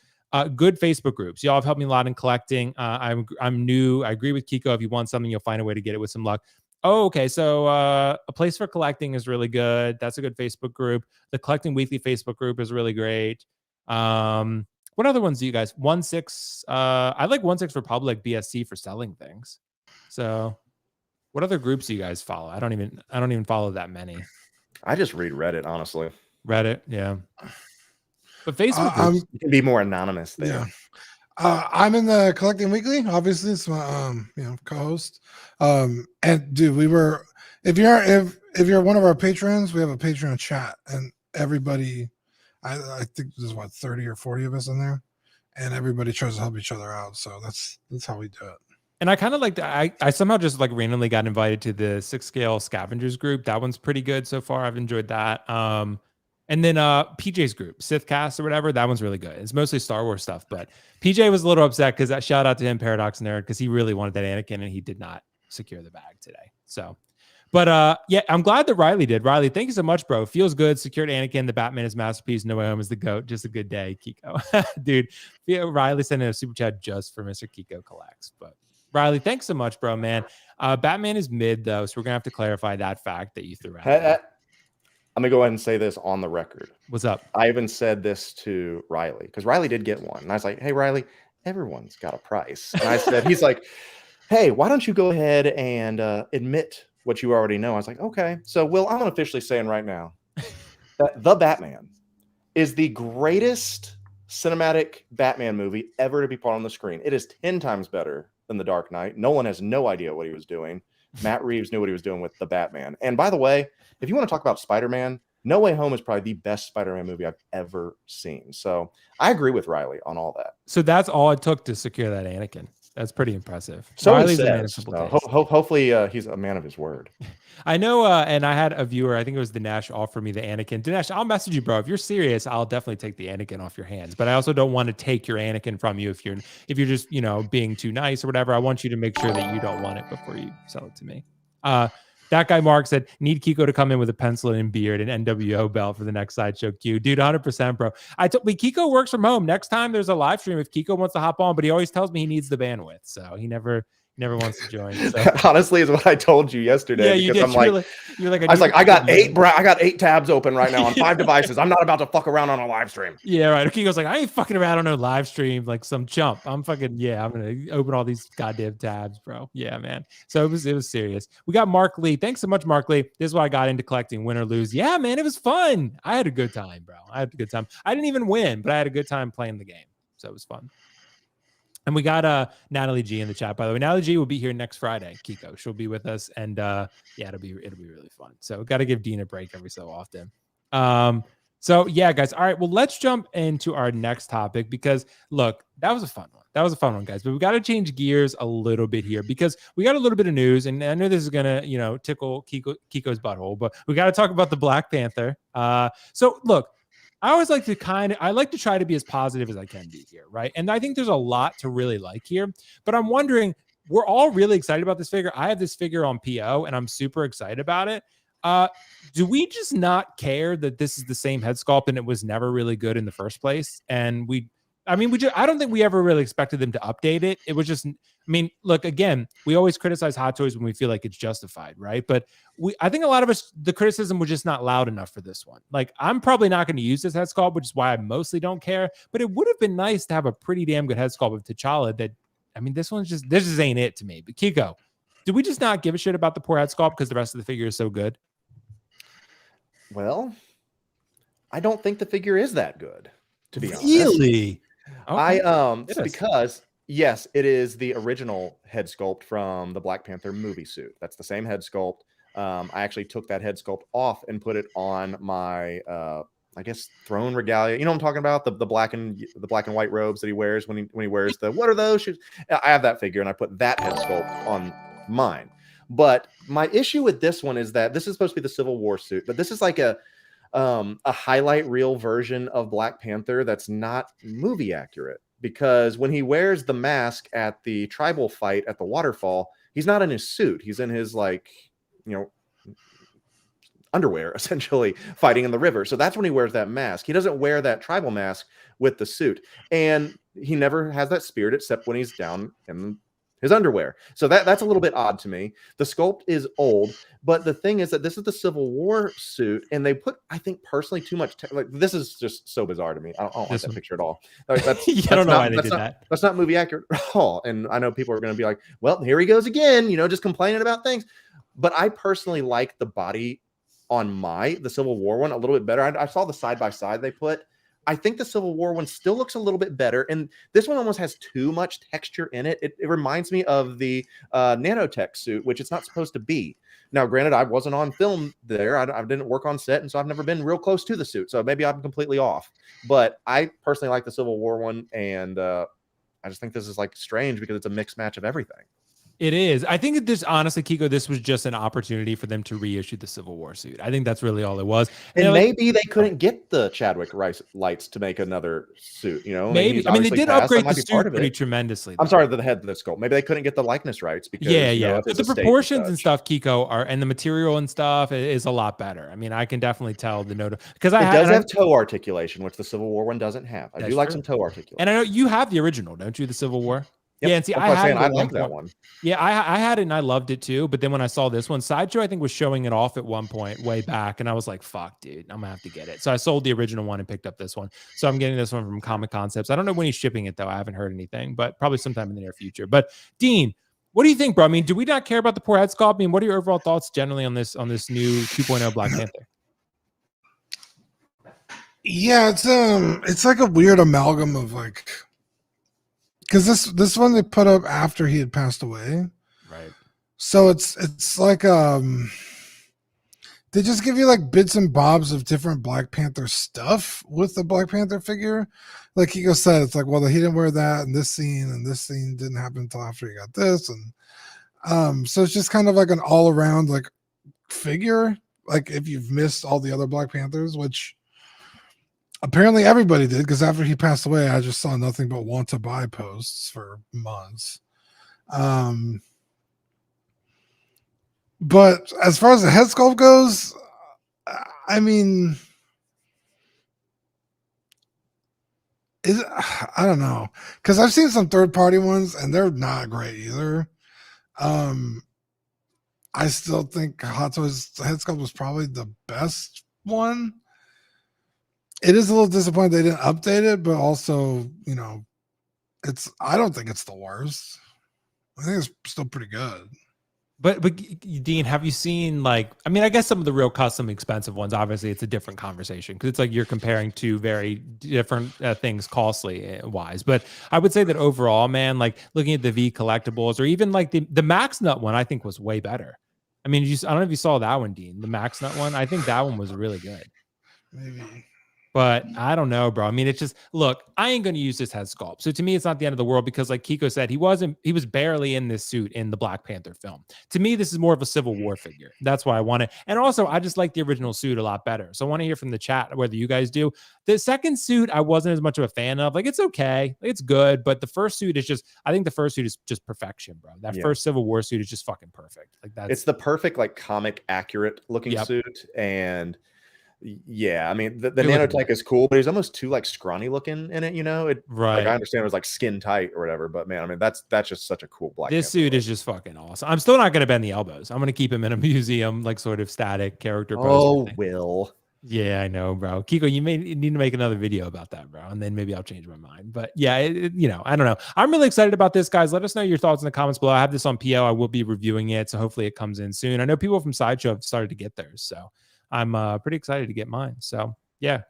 Good Facebook groups. Y'all have helped me a lot in collecting. I'm new. I agree with Keco. If you want something, you'll find a way to get it with some luck. Oh, okay. So A Place for Collecting is really good. That's a good Facebook group. The Collecting Weekly Facebook group is really great. What other ones do you guys? 1-6. I like 1-6 Republic BSC for selling things. So what other groups do you guys follow? I don't even follow that many. I just read Reddit, honestly. Reddit, yeah. But Facebook groups, you can be more anonymous there. Yeah. I'm in the Collecting Weekly. Obviously, it's my co-host. And dude, if you're one of our patrons, we have a Patreon chat, and everybody, I think there's 30 or 40 of us in there, and everybody tries to help each other out. So that's how we do it. And I kind of like I somehow just like randomly got invited to the 6 Scale Scavengers group. That one's pretty good so far. I've enjoyed that. And then PJ's group, Sithcast or whatever, that one's really good. It's mostly Star Wars stuff, but PJ was a little upset because that shout out to him, Paradox Nerd, because he really wanted that Anakin and he did not secure the bag today. So, but yeah, I'm glad that Riley did. Riley, thank you so much, bro. Feels good. Secured Anakin. The Batman is masterpiece. No Way Home is the GOAT. Just a good day, Keco. Dude, Riley sent in a super chat just for Mr. Keco Collects. But Riley, thanks so much, bro, man. Batman is mid, though, so we're going to have to clarify that fact that you threw out. I'm going to go ahead and say this on the record. What's up? I even said this to Riley, because Riley did get one. And I was like, hey, Riley, everyone's got a price. And I said, he's like, hey, why don't you go ahead and admit what you already know? I was like, okay. So, Will, I'm officially saying right now that The Batman is the greatest cinematic Batman movie ever to be put on the screen. It is 10 times better than The Dark Knight. Nolan has no idea what he was doing. Matt Reeves knew what he was doing with The Batman. And by the way, if you want to talk about Spider-Man, No Way Home is probably the best Spider-Man movie I've ever seen. So I agree with Riley on all that. So that's all it took to secure that Anakin. That's pretty impressive. So Riley's a man of simple taste. Hopefully he's a man of his word. I know, and I had a viewer, I think it was Dinesh, offer me the Anakin. Dinesh, I'll message you, bro. If you're serious, I'll definitely take the Anakin off your hands. But I also don't want to take your Anakin from you if you're just, being too nice or whatever. I want you to make sure that you don't want it before you sell it to me. That guy Mark said, need Keco to come in with a pencil and beard and NWO belt for the next Sideshow Q. Dude, 100%, bro. Keco works from home. Next time there's a live stream, if Keco wants to hop on, but he always tells me he needs the bandwidth, so he never wants to join. So. Honestly, is what I told you yesterday. Yeah, you did. You're like, I got 8 tabs open right now on 5 devices. I'm not about to fuck around on a live stream. Yeah, right. Keco's like, I ain't fucking around on a live stream like some chump. I'm gonna open all these goddamn tabs, bro. Yeah, man. So it was serious. We got Mark Lee. Thanks so much, Mark Lee. This is why I got into collecting, win or lose. Yeah, man, it was fun. I had a good time, bro. I had a good time. I didn't even win, but I had a good time playing the game. So it was fun. And we got Natalie G in the chat, by the way. Natalie G will be here next Friday. Keco, she'll be with us, and yeah, it'll be really fun. So got to give Dean a break every so often. So yeah, guys. All right, well, let's jump into our next topic because look, that was a fun one. That was a fun one, guys. But we got to change gears a little bit here because we got a little bit of news, and I know this is gonna, tickle Kiko's butthole, but we got to talk about the Black Panther. So look. I always like to try to be as positive as I can be here, right? And I think there's a lot to really like here, but I'm wondering, we're all really excited about this figure. I have this figure on PO and I'm super excited about it. Do we just not care that this is the same head sculpt and it was never really good in the first place? And I don't think we ever really expected them to update it. It was just, look, again, we always criticize Hot Toys when we feel like it's justified, right? But I think a lot of us, the criticism was just not loud enough for this one. Like, I'm probably not going to use this head sculpt, which is why I mostly don't care. But it would have been nice to have a pretty damn good head sculpt of T'Challa this just ain't it to me. But Keco, do we just not give a shit about the poor head sculpt because the rest of the figure is so good? Well, I don't think the figure is that good, to be honest. Really? Okay. Because yes, it is the original head sculpt from the Black Panther movie suit. That's the same head sculpt. I actually took that head sculpt off and put it on my I guess throne regalia. You know what I'm talking about? The black and white robes that he wears when he wears what are those shoes? I have that figure and I put that head sculpt on mine. But my issue with this one is that this is supposed to be the Civil War suit, but this is like a highlight reel version of Black Panther that's not movie accurate, because when he wears the mask at the tribal fight at the waterfall, he's not in his suit. He's in his underwear, essentially, fighting in the river. So that's when he wears that mask. He doesn't wear that tribal mask with the suit, and he never has that spirit except when he's down in his underwear. So that's a little bit odd to me. The sculpt is old, but the thing is that this is the Civil War suit, and they put, I think personally, too much. This is just so bizarre to me. I don't like that picture at all. I don't know why they did that. That's not movie accurate at all. And I know people are going to be like, "Well, here he goes again," just complaining about things. But I personally like the body on the Civil War one a little bit better. I saw the side by side they put. I think the Civil War one still looks a little bit better, and this one almost has too much texture in it. It reminds me of the nanotech suit, which it's not supposed to be. Now, granted, I wasn't on film there. I didn't work on set, and so I've never been real close to the suit, so maybe I'm completely off. But I personally like the Civil War one, and I just think this is strange because it's a mixed match of everything. It is. I think that this, honestly, Keco, this was just an opportunity for them to reissue the Civil War suit. I think that's really all it was. And maybe they couldn't get the Chadwick Rice lights to make another suit, Maybe. They did upgrade the suit pretty tremendously. I'm sorry, the head of the sculpt. Maybe they couldn't get the likeness rights because But the proportions and stuff, Keco, and the material and stuff is a lot better. I can definitely tell the note because it does have toe articulation, which the Civil War one doesn't have. I do like some toe articulation. And I know you have the original, don't you? The Civil War. Yep. Yeah, and see, I like that one. Yeah, I had it and I loved it too. But then when I saw this one, Sideshow, I think, was showing it off at one point way back, and I was like, "Fuck, dude, I'm gonna have to get it." So I sold the original one and picked up this one. So I'm getting this one from Comic Concepts. I don't know when he's shipping it though. I haven't heard anything, but probably sometime in the near future. But Dean, what do you think, bro? Do we not care about the poor head sculpt? What are your overall thoughts generally on this new 2.0 Black Panther? Yeah, it's like a weird amalgam of because this one they put up after he had passed away, right? So it's like they just give you bits and bobs of different Black Panther stuff with the Black Panther figure. Like Keco said, it's well, he didn't wear that in this scene, and this scene didn't happen until after he got this, and so it's just kind of an all around figure. If you've missed all the other Black Panthers, which apparently everybody did, because after he passed away, I just saw nothing but want to buy posts for months. But as far as the head sculpt goes, I don't know, because I've seen some third-party ones and they're not great either. I still think Hot Toys head sculpt was probably the best one. It is a little disappointing they didn't update it, but also, I don't think it's the worst. I think it's still pretty good. But Dean, have you seen like, I mean, I guess some of the real custom expensive ones, obviously it's a different conversation because it's like you're comparing two very different things costly wise. But I would say that overall, man, like looking at the V collectibles or even like the Max Nut one, I think was way better. I mean, I don't know if you saw that one, Dean, the Max Nut one. I think that one was really good. Maybe. But I don't know, bro. I mean, it's just, look, I ain't going to use this head sculpt. So to me, it's not the end of the world because like Keco said, he was barely in this suit in the Black Panther film. To me, this is more of a Civil War figure. That's why I want it. And also, I just like the original suit a lot better. So I want to hear from the chat, whether you guys do. The second suit, I wasn't as much of a fan of. Like, it's okay. It's good. But the first suit is just, I think the first suit is just perfection, bro. That first Civil War suit is just fucking perfect. Like it's the perfect, like comic accurate looking suit. And yeah, I mean the nanotech is cool, but he's almost too like scrawny looking in it, you know. Right. Like I understand it was like skin tight or whatever, but man, I mean that's just such a cool Black. This suit is just fucking awesome. I'm still not gonna bend the elbows. I'm gonna keep him in a museum, like sort of static character pose. Oh, Will. Yeah, I know, bro. Keco, you may need to make another video about that, bro, and then maybe I'll change my mind. But yeah, you know, I don't know. I'm really excited about this, guys. Let us know your thoughts in the comments below. I have this on PO. I will be reviewing it, so hopefully it comes in soon. I know people from Sideshow have started to get theirs, so I'm pretty excited to get mine. So yeah,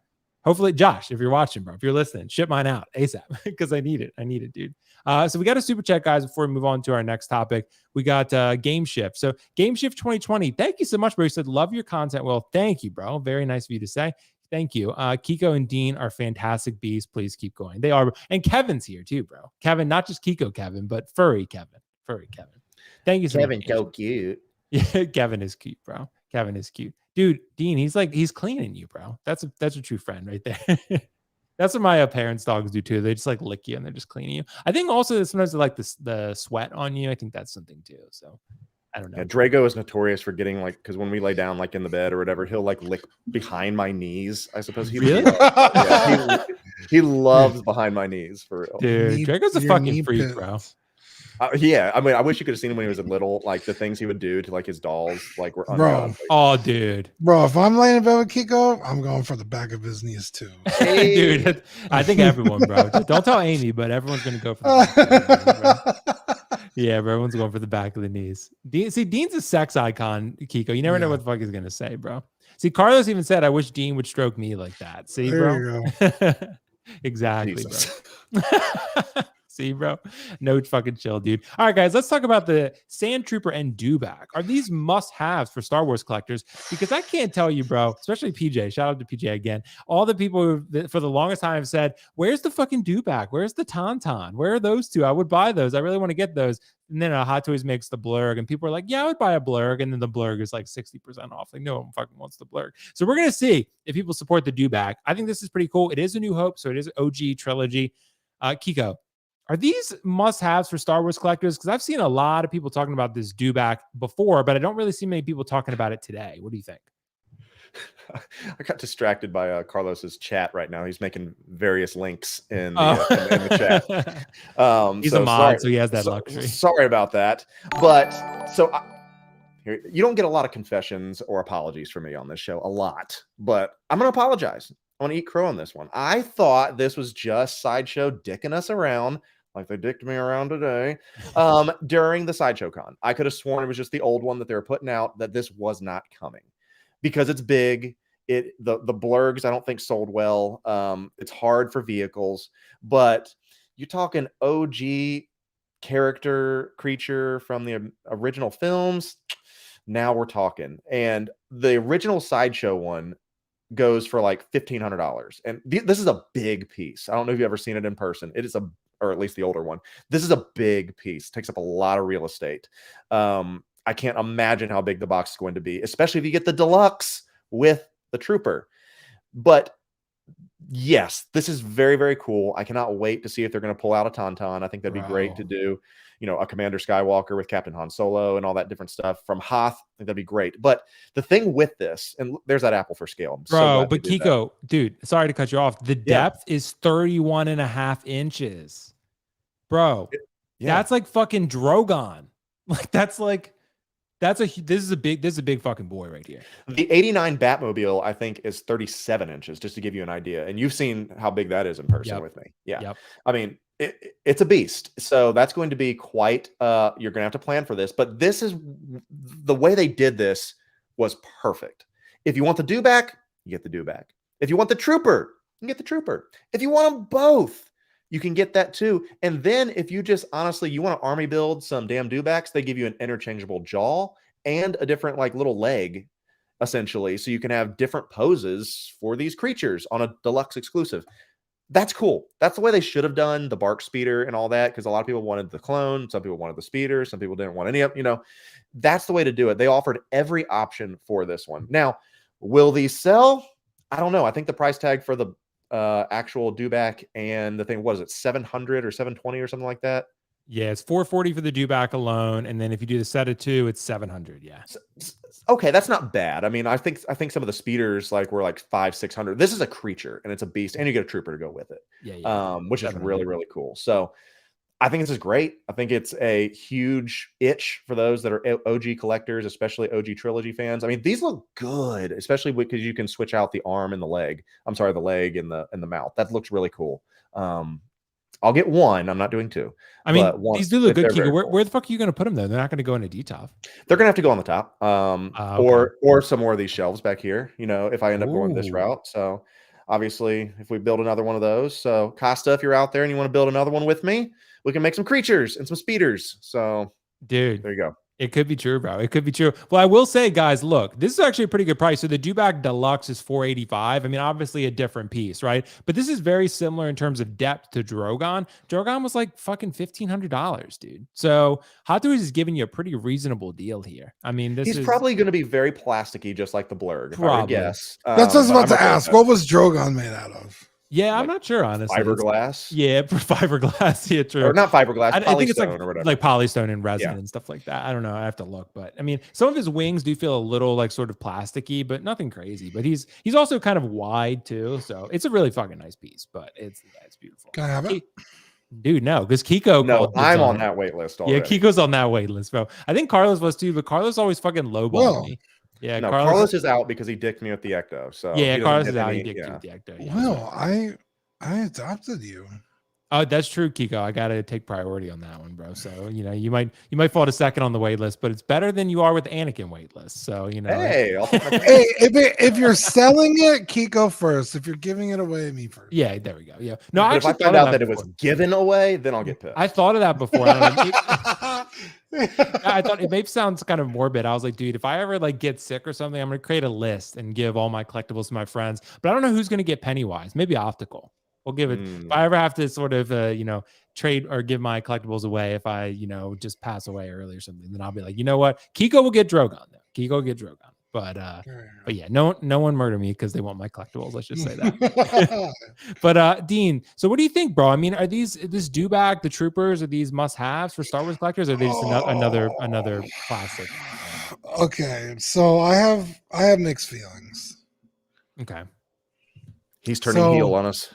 hopefully, Josh, if you're watching, bro, if you're listening, ship mine out ASAP because I need it. I need it, dude. So we got a super chat, guys, before we move on to our next topic. We got Game Shift. So Game Shift 2020, thank you so much, bro. You said, love your content. Well, thank you, bro. Very nice of you to say. Thank you. Keco and Dean are fantastic beasts. Please keep going. They are. And Kevin's here too, bro. Kevin, not just Keco Kevin, but Furry Kevin. Furry Kevin. Thank you so much. Kevin's so cute. Yeah, Kevin is cute, bro. Kevin is cute. Dude, Dean, he's cleaning you, bro. That's a true friend right there. That's what my parents' dogs do too. They just like lick you and they're just cleaning you. I think also that sometimes they like the sweat on you. I think that's something too. So I don't know. Yeah, Drago is notorious for getting like, because when we lay down like in the bed or whatever, he'll like lick behind my knees. I suppose he really. Yeah, he loves behind my knees for real. Dude, Drago's a fucking freak, bro. Yeah, I mean, I wish you could have seen him when he was little, like the things he would do to like his dolls, like were bro. Oh, dude, bro, if I'm laying in bed with Keco, I'm going for the back of his knees too. Hey. Dude, I think everyone, bro. Just don't tell Amy, but everyone's gonna go for the back of the knees, bro. Yeah, bro, everyone's going for the back of the knees. Dean's a sex icon, Keco. You never know what the fuck he's gonna say, bro. See, Carlos even said, "I wish Dean would stroke me like that." See, there bro. Exactly, Jesus. Bro. See, bro? No fucking chill, dude. All right, guys, let's talk about the Sandtrooper and Dewback. Are these must-haves for Star Wars collectors? Because I can't tell you, bro, especially PJ. Shout out to PJ again. All the people who, for the longest time, have said, where's the fucking Dewback? Where's the Tauntaun? Where are those two? I would buy those. I really want to get those. And then Hot Toys makes the blurg, and people are like, yeah, I would buy a blurg. And then the blurg is like 60% off. Like, no one fucking wants the blurg. So we're going to see if people support the Dewback. I think this is pretty cool. It is a New Hope, so it is OG trilogy. Keco, are these must-haves for Star Wars collectors? Because I've seen a lot of people talking about this Dewback before, but I don't really see many people talking about it today. What do you think? I got distracted by Carlos's chat right now. He's making various links in the chat. He's a mod, so he has that luxury. Sorry about that. But so you don't get a lot of confessions or apologies from me on this show, a lot. But I'm going to apologize. I want to eat crow on this one. I thought this was just Sideshow dicking us around, like they dicked me around today, during the Sideshow Con. I could have sworn it was just the old one that they were putting out, that this was not coming. Because it's big, the blurgs I don't think sold well. It's hard for vehicles, but you're talking OG character creature from the original films. Now we're talking, and the original Sideshow one goes for like $1,500, and this is a big piece. I don't know if you've ever seen it in person. It is or at least the older one. This is a big piece. It takes up a lot of real estate. I can't imagine how big the box is going to be, especially if you get the deluxe with the Trooper. But yes, this is very, very cool. I cannot wait to see if they're going to pull out a Tauntaun. I think that'd be great to do, you know, a Commander Skywalker with Captain Han Solo and all that different stuff from Hoth. I think that'd be great. But the thing with this, and there's that apple for scale. Bro, but Keco, dude, sorry to cut you off. The depth is 31.5 inches. Bro, that's like fucking Drogon. Like this is a big fucking boy right here. The 89 Batmobile, I think, is 37 inches, just to give you an idea. And you've seen how big that is in person with me. Yeah. I mean, It's a beast. So that's going to be quite, you're going to have to plan for this, but this is the way they did this was perfect. If you want the Dewback, you get the Dewback. If you want the Trooper, you get the Trooper. If you want them both, you can get that too. And then if you just honestly, you want to army build some damn Dewbacks, they give you an interchangeable jaw and a different like little leg, essentially. So you can have different poses for these creatures on a deluxe exclusive. That's cool. That's the way they should have done the Bark Speeder and all that, because a lot of people wanted the clone. Some people wanted the speeder. Some people didn't want any of, that's the way to do it. They offered every option for this one. Now, will these sell? I don't know. I think the price tag for the actual Dewback and the thing, what is it, 700 or 720 or something like that? Yeah, it's 440 for the Dewback alone, and then if you do the set of 2, it's 700. Yeah. Okay, that's not bad. I mean, I think some of the speeders were like 500-600. This is a creature and it's a beast, and you get a trooper to go with it. Yeah. Which is really, really cool. So I think this is great. I think it's a huge itch for those that are OG collectors, especially OG trilogy fans. I mean, these look good, especially because you can switch out the arm and the leg. I'm sorry, the leg and the mouth. That looks really cool. I'll get one. I'm not doing 2. I mean, these do look good, Keco. Where the fuck are you going to put them, though? They're not going to go into D-top. They're going to have to go on the top. Okay. Or some more of these shelves back here, if I end up going this route. So obviously, if we build another one of those. So Costa, if you're out there and you want to build another one with me, we can make some creatures and some speeders. So dude, there you go. It could be true, bro. It could be true. Well, I will say, guys, look, this is actually a pretty good price. So the Dewback Deluxe is $485. I mean, obviously a different piece, right? But this is very similar in terms of depth to Drogon. Drogon was like fucking $1,500, dude. So Hot Toys is giving you a pretty reasonable deal here. I mean, he's probably going to be very plasticky, just like the Blurg. If I would guess. That's what I was about to ask. What was Drogon made out of? Yeah, I'm not sure, honestly. Fiberglass? Yeah, fiberglass. Yeah, true. Or not fiberglass, I think it's or whatever. like polystone and resin and stuff like that. I don't know. I have to look. But I mean, some of his wings do feel a little like sort of plasticky, but nothing crazy. But he's also kind of wide too. So it's a really fucking nice piece, but it's beautiful. Can I have it? Dude, no, because Keco. No, I'm on that wait list already. Yeah, Kiko's on that wait list, bro. I think Carlos was too, but Carlos always fucking lowballed me. Yeah, no, Carlos is out because he dicked me with the Ecto. So yeah, Carlos is out. He dicked you with the Ecto. Yeah, well, I adopted you. Oh, that's true, Keco. I gotta take priority on that one, bro. So you might fall to second on the wait list, but it's better than you are with Anakin wait list. So Hey, hey, if you're selling it, Keco first. If you're giving it away, me first. Yeah, there we go. Yeah, no, if I found out that it was given away, then I'll get pissed. I thought of that before. I thought it may sound kind of morbid. I was like, dude, if I ever get sick or something, I'm gonna create a list and give all my collectibles to my friends. But I don't know who's gonna get Pennywise. Maybe Optical. We'll give it. If I ever have to sort of, trade or give my collectibles away, if I, just pass away early or something, then I'll be like, you know what? Keco will get Drogon though. Keco will get Drogon. But yeah, no one murder me because they want my collectibles. Let's just say that. But Dean, so what do you think, bro? I mean, are this Dewback, the Troopers, are these must-haves for Star Wars collectors, or are they just another classic? Okay, so I have mixed feelings. Okay, he's turning heel on us.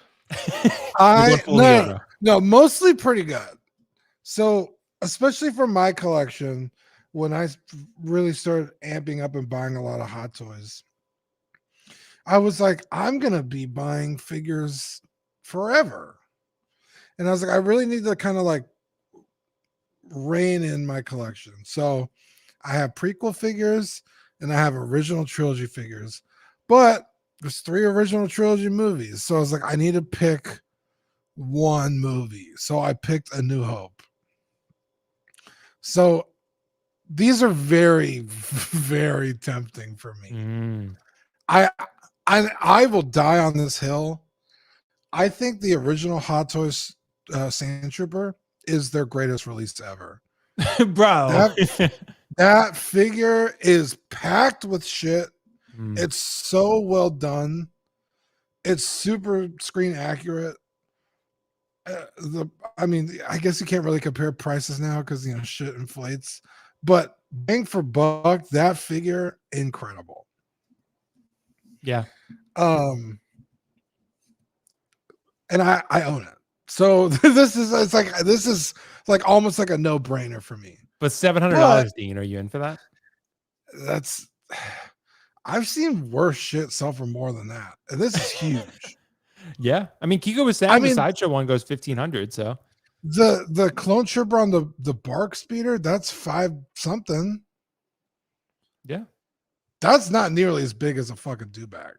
No, mostly pretty good. So especially for my collection, when I really started amping up and buying a lot of Hot Toys, I was like, I'm gonna be buying figures forever. And I was like, I really need to kind of rein in my collection. So I have prequel figures and I have original trilogy figures, but there's 3 original trilogy movies. So I was like, I need to pick one movie. So I picked A New Hope. So these are very, very tempting for me. I will die on this hill. I think the original Hot Toys Sandtrooper is their greatest release ever. Bro. That figure is packed with shit. It's so well done. It's super screen accurate. I guess you can't really compare prices now because shit inflates. But bang for buck, that figure, incredible. Yeah. And I own it. So this is almost like a no-brainer for me. But $700, Dean, are you in for that? I've seen worse shit sell for more than that. And this is huge. Yeah. I mean, Keco was saying the Sideshow one goes $1,500, so The clone trooper on the bark speeder, that's 5 something. Yeah. That's not nearly as big as a fucking Dewback.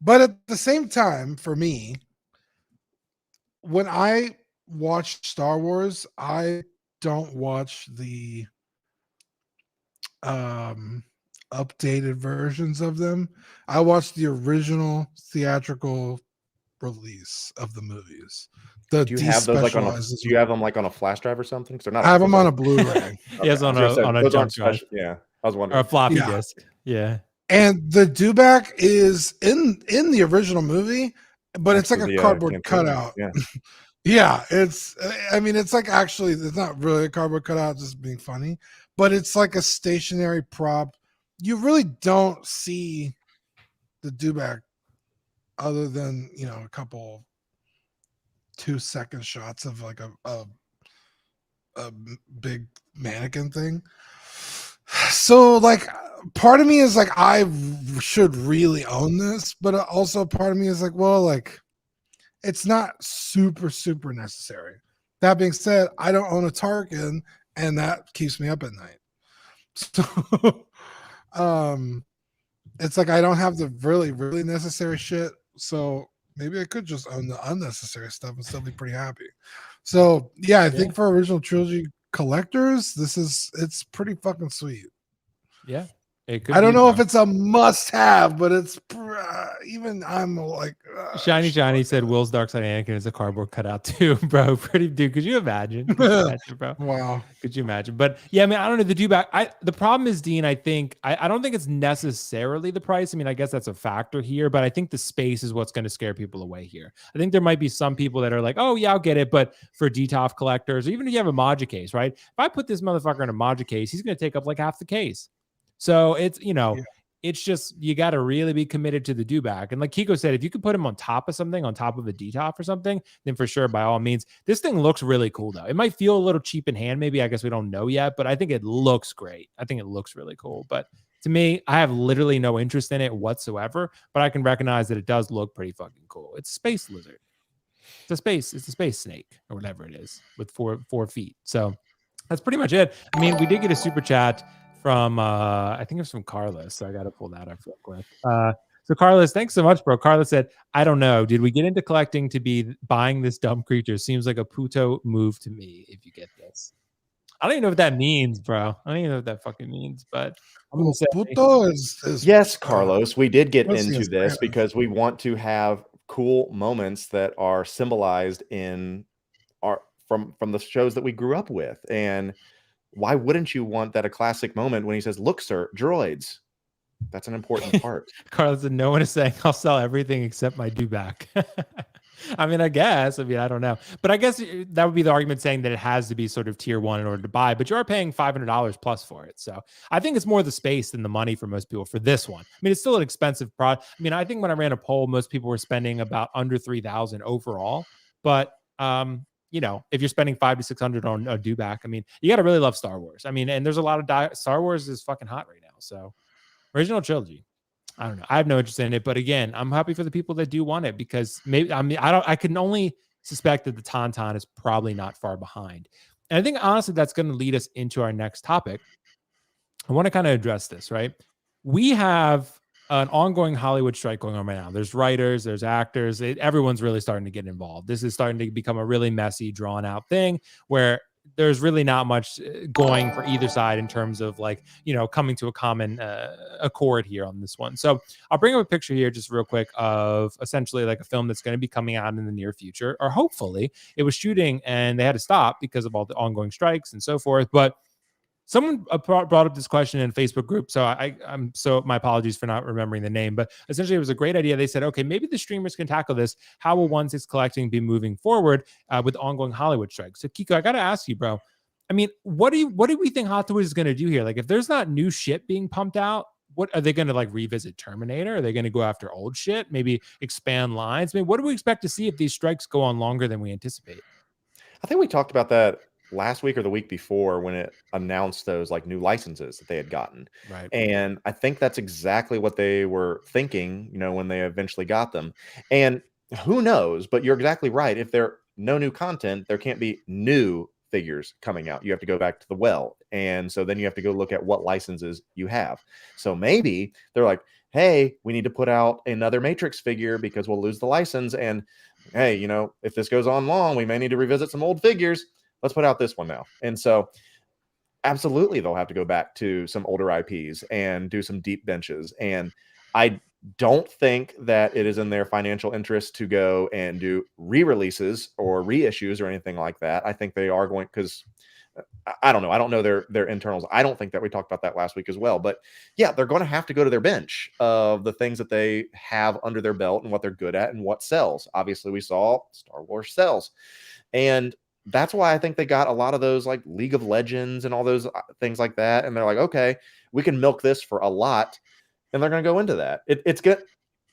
But at the same time, for me, when I watch Star Wars, I don't watch the updated versions of them. I watch the original theatrical release of the movies. Do you have those like on a? Do you have them like on a flash drive or something? Because they're not. I have them on a Blu-ray. Yes, on a jump drive. Yeah, I was wondering. Or a floppy disk. Yeah. And the Dewback is in the original movie, but it's like a cardboard cutout. Yeah. Yeah, it's like actually it's not really a cardboard cutout, just being funny, but it's like a stationary prop. You really don't see the Dewback other than, a couple 2-second shots of like a big mannequin thing. So like part of me is like, I should really own this, but also part of me is like, well, like it's not super, super necessary. That being said, I don't own a Tarkin, and that keeps me up at night. So it's like I don't have the really, really necessary shit. So maybe I could just own the unnecessary stuff and still be pretty happy. So yeah, I think for original trilogy collectors, it's pretty fucking sweet. Yeah. I don't know if it's a must-have, but it's even I'm like Shiny said Will's Dark Side Anakin is a cardboard cutout too, bro. Pretty dude. Could you imagine? Bro? Wow. Could you imagine? But yeah, I mean, I don't know the Dewback. The problem is, Dean. I think I don't think it's necessarily the price. I mean, I guess that's a factor here, but I think the space is what's going to scare people away here. I think there might be some people that are like, oh yeah, I'll get it, but for DTOF collectors, or even if you have a Module case, right? If I put this motherfucker in a Module case, he's going to take up like half the case. So it's, it's just, you got to really be committed to the Dewback. And like Keco said, if you could put him on top of something, on top of a DTOF or something, then for sure, by all means. This thing looks really cool though. It might feel a little cheap in hand. Maybe, I guess we don't know yet, but I think it looks great. I think it looks really cool. But to me, I have literally no interest in it whatsoever, but I can recognize that it does look pretty fucking cool. It's a space lizard. It's a space snake or whatever it is with four feet. So that's pretty much it. I mean, we did get a super chat from I think it was from Carlos, so I got to pull that up real quick. So Carlos, thanks so much, bro. Carlos said, I don't know, did we get into collecting to be buying this dumb creature? Seems like a puto move to me, if you get this. I don't even know what that means, bro. I don't even know what that fucking means, but I'm gonna say puto is yes, Carlos. We did get into this because we want to have cool moments that are symbolized in our from the shows that we grew up with. And why wouldn't you want that a classic moment when he says, look, sir, droids? That's an important part. Carlos said, no one is saying I'll sell everything except my Dewback. I mean, I guess. I mean, I don't know. But I guess that would be the argument saying that it has to be sort of tier 1 in order to buy, but you are paying $500 plus for it. So I think it's more the space than the money for most people for this one. I mean, it's still an expensive product. I mean, I think when I ran a poll, most people were spending about under $3,000 overall. But if you're spending $500 to $600 on a Dewback, I mean, you got to really love Star Wars. I mean, and there's a lot of Star Wars is fucking hot right now. So original trilogy, I don't know. I have no interest in it, but again, I'm happy for the people that do want it because maybe, I can only suspect that the Tauntaun is probably not far behind. And I think honestly, that's going to lead us into our next topic. I want to kind of address this, right? We have an ongoing Hollywood strike going on right now. There's writers, there's actors, everyone's really starting to get involved. This is starting to become a really messy, drawn out thing where there's really not much going for either side in terms of coming to a common accord here on this one. So I'll bring up a picture here just real quick of essentially like a film that's going to be coming out in the near future, or hopefully. It was shooting and they had to stop because of all the ongoing strikes and so forth. But someone brought up this question in a Facebook group. So so my apologies for not remembering the name, but essentially it was a great idea. They said, okay, maybe the streamers can tackle this. How will 1/6 collecting be moving forward with ongoing Hollywood strikes? So Keco, I got to ask you, bro. I mean, what do we think Hot Toys is going to do here? Like, if there's not new shit being pumped out, what are they going to revisit Terminator? Are they going to go after old shit? Maybe expand lines? I mean, what do we expect to see if these strikes go on longer than we anticipate? I think we talked about that last week or the week before when it announced those new licenses that they had gotten. Right. And I think that's exactly what they were thinking, when they eventually got them. And who knows, but you're exactly right. If they're no new content, there can't be new figures coming out. You have to go back to the well. And so then you have to go look at what licenses you have. So maybe they're like, hey, we need to put out another Matrix figure because we'll lose the license. And hey, you know, if this goes on long, we may need to revisit some old figures. Let's put out this one now. And so absolutely, they'll have to go back to some older IPs and do some deep benches. And I don't think that it is in their financial interest to go and do re-releases or reissues or anything like that. I think they are going, because I don't know. I don't know their internals. I don't think that we talked about that last week as well. But yeah, they're going to have to go to their bench of the things that they have under their belt and what they're good at and what sells. Obviously, we saw Star Wars sells. And that's why I think they got a lot of those like League of Legends and all those things like that. And they're like, okay, we can milk this for a lot. And they're going to go into that. It's good.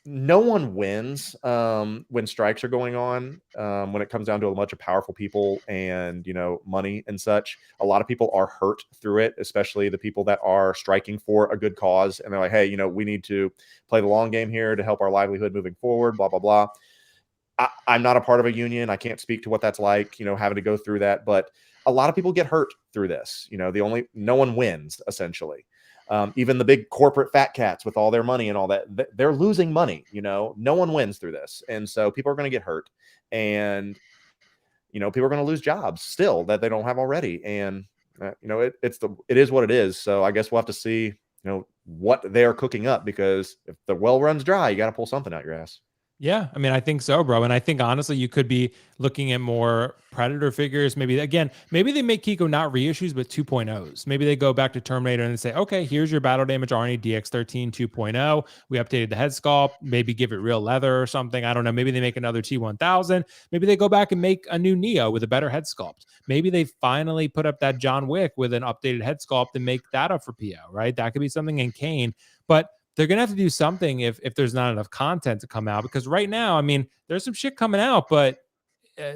No one wins when strikes are going on, when it comes down to a bunch of powerful people and, you know, money and such. A lot of people are hurt through it, especially the people that are striking for a good cause. And they're like, hey, you know, we need to play the long game here to help our livelihood moving forward, blah, blah, blah. I'm not a part of a union. I can't speak to what that's like, you know, having to go through that. But a lot of people get hurt through this. You know, no one wins, essentially. Even the big corporate fat cats with all their money and all that, they're losing money. You know, no one wins through this. And so people are going to get hurt. And, you know, people are going to lose jobs still that they don't have already. And, you know, it is what it is. So I guess we'll have to see, you know, what they're cooking up, because if the well runs dry, you got to pull something out your ass. Yeah, I mean, I think so, bro. And I think honestly, you could be looking at more Predator figures. Maybe they make Keco not reissues, but 2.0s. Maybe they go back to Terminator and they say, okay, here's your battle damage Arnie DX13 2.0. We updated the head sculpt, maybe give it real leather or something. I don't know. Maybe they make another T1000. Maybe they go back and make a new Neo with a better head sculpt. Maybe they finally put up that John Wick with an updated head sculpt and make that up for PO, right? That could be something in Kane. But they're going to have to do something if there's not enough content to come out, because right now, I mean, there's some shit coming out, but